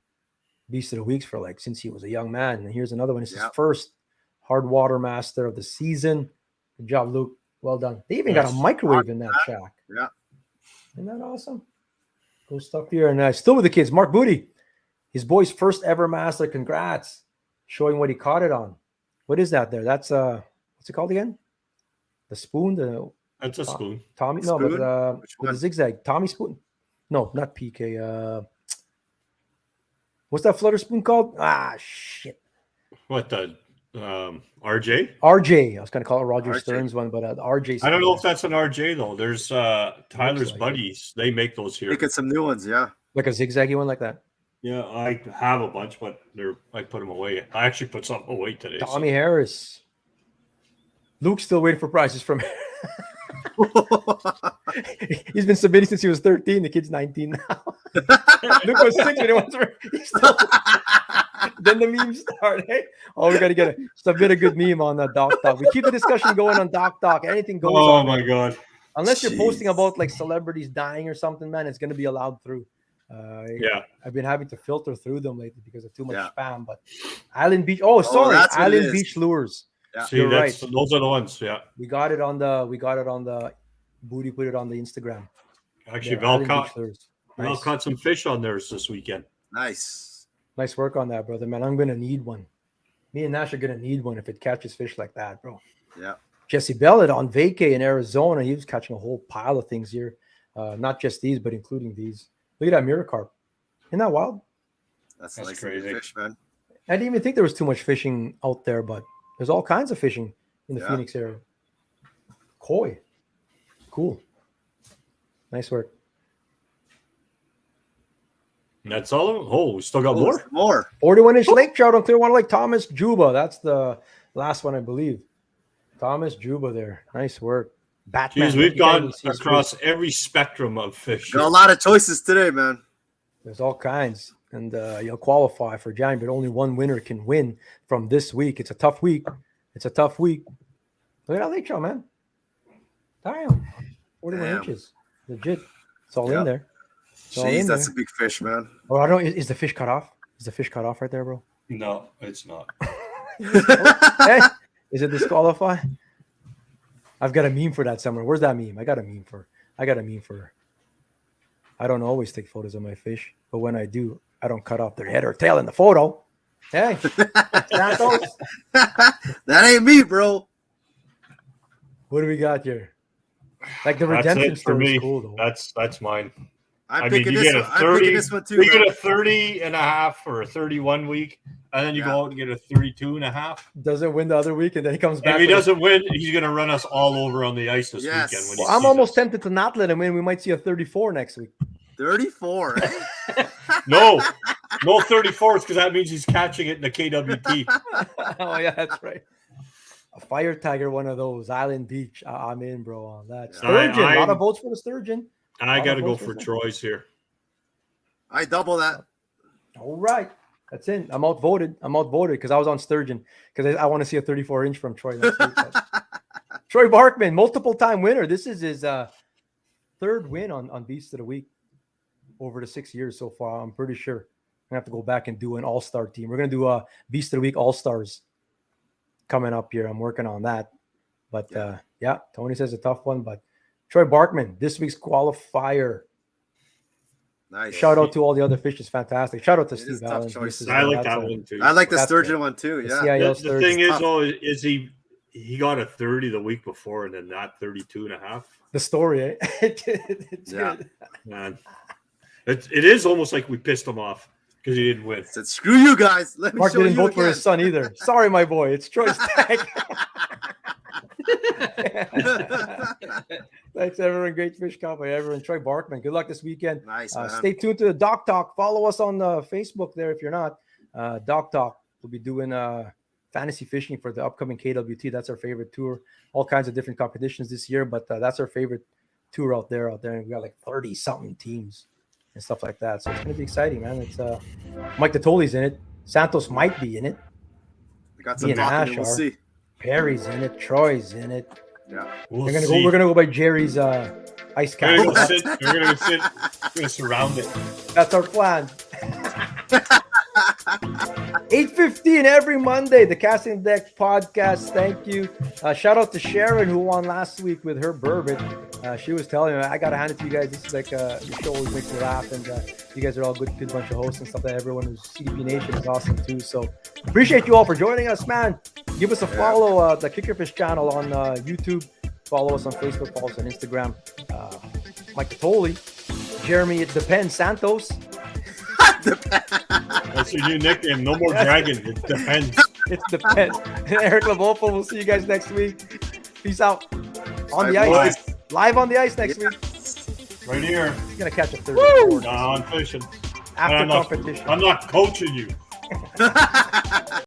Beast of the Weeks for since he was a young man. And here's another one. It's his first hard water master of the season. Good job, Luke. Well done. They even got a microwave in that shack. Yeah. Isn't that awesome? Cool stuff here. And still with the kids, Mark Booty, his boy's first ever master. Congrats. Showing what he caught it on. What is that there? That's what's it called again? The spoon? That's a spoon. Tommy? Spoon? No, but Which with one? the zigzag. Tommy spoon? No, not PK. What's that flutter spoon called? Ah, shit. What, the RJ? RJ. I was going to call it Roger RJ. Stern's one, but the RJ. I don't know if that's an RJ, though. There's Tyler's like buddies. They make those here. Making some new ones, yeah. Like a zigzaggy one like that. Yeah, I have a bunch, but I put them away. I actually put some away today. Tommy Harris. Luke's still waiting for prizes from He's been submitting since he was 13. The kid's 19 now. Luke was 6 when he went through. Then the memes start. Hey, we got to submit a good meme on Doc. We keep the discussion going on Doc. Anything goes on. Oh my god! Unless you're posting about celebrities dying or something, man, it's going to be allowed through. I've been having to filter through them lately because of too much spam. But Island Beach. that's what it Island is. Beach Lures. Yeah. See, You're right. Those are the ones. Yeah. We got it on the Booty. Put it on the Instagram. Actually, Island Val Beach Lures. Val caught some fish on theirs this weekend. Nice. Nice work on that, brother, man. I'm gonna need one. Me and Nash are gonna need one if it catches fish like that, bro. Yeah. Jesse Bellett on vacay in Arizona. He was catching a whole pile of things here. Not just these, but including these. Look at that mirror carp. Isn't that wild? That's That's nice crazy. fish, man. I didn't even think there was too much fishing out there, but there's all kinds of fishing in the Phoenix area. Koi. Cool. Nice work. And that's all of them? Oh, we still got more? More. 41-inch lake trout on Clearwater Lake. Thomas Juba. That's the last one, I believe. Thomas Juba there. Nice work. Batman. Jeez, we've gone across every spectrum of fish. Got a lot of choices today, man. There's all kinds. And you'll qualify for Giant, but only one winner can win from this week. It's a tough week. Look at that lake trout, man. Damn. 41 inches. Legit. It's all in there. Jeez, that's a big fish, man. Oh, I don't. Is the fish cut off? Is the fish cut off right there, bro? No, it's not. Hey, is it disqualified? I've got a meme for that somewhere. Where's that meme? I got a meme for. I don't always take photos of my fish, but when I do, I don't cut off their head or tail in the photo. Hey, that ain't me, bro. What do we got here? Like the That's redemption it for story me. is cool, though. That's mine. I'm I mean, picking you this get a one. I'm 30, picking this one too. you get man. a 30 and a half or a 31 week, and then you go out and get a 32 and a half. Doesn't win the other week, and then he comes back. If he doesn't win, he's going to run us all over on the ice this Yes. weekend. When Well, he I'm sees almost us. tempted to not let him win. We might see a 34 next week. 34. No 34s because that means he's catching it in the KWT. Oh yeah, that's right. A fire tiger, one of those. Island Beach. I'm in, bro, on that. Sturgeon. A lot of votes for the sturgeon. I got to go for Troy's here. I double that. All right. That's in. I'm outvoted because I was on sturgeon because I want to see a 34-inch from Troy next week. Troy Barkman, multiple-time winner. This is his third win on Beast of the Week over the 6 years so far. I'm pretty sure. I'm going to have to go back and do an all-star team. We're going to do Beast of the Week all-stars coming up here. I'm working on that. But, yeah, Tony says a tough one. But Troy Barkman, this week's qualifier. Nice. Shout out to all the other fish. It's fantastic. Shout out to It Steve is tough Allen. choices. I like that one too. I like the That's sturgeon good. one too. The Yeah. CIL The thing is, tough. though, is he got a 30 the week before and then not 32 and a half. The story, eh? It's Yeah. good. Man, it is almost like we pissed him off because he didn't win. Said, screw you guys. Let me Mark show didn't you vote for again. his son either. Sorry, my boy. It's Troy's tag. Thanks, everyone. Great fish company, everyone. Troy Barkman. Good luck this weekend. Nice, man. Stay tuned to the Doc Talk. Follow us on Facebook there if you're not. Doc Talk. We'll be doing fantasy fishing for the upcoming KWT. That's our favorite tour. All kinds of different competitions this year, but that's our favorite tour out there. And we got like 30 something teams and stuff like that. So it's going to be exciting, man. It's Mike Tottoli's in it. Santos might be in it. We got some Ian talking. Ash We'll are. see. Perry's in it. Troy's in it. Yeah. We'll We're see. gonna go by Jerry's ice cap. We're gonna surround it. That's our plan. 8:15 every Monday, the Casting Deck podcast. Thank you. Shout out to Sharon, who won last week with her bourbon. She was telling me, I gotta hand it to you guys. This is like your show always makes me laugh, and you guys are all good bunch of hosts and stuff. That everyone who's CDP Nation is awesome too. So appreciate you all for joining us, man. Give us a follow, the Kickerfish channel on YouTube. Follow us on Facebook. Follow us on Instagram. Mike Tottoli, Jeremy, it depends. Santos. That's your new nickname. No more dragon. It depends. It depends. Eric Lavopo. We'll see you guys next week. Peace out. On the Bye, ice. Live on the ice next week. Right here. You're gonna catch a third. Nah, I'm fishing. After I'm competition. I'm not coaching you.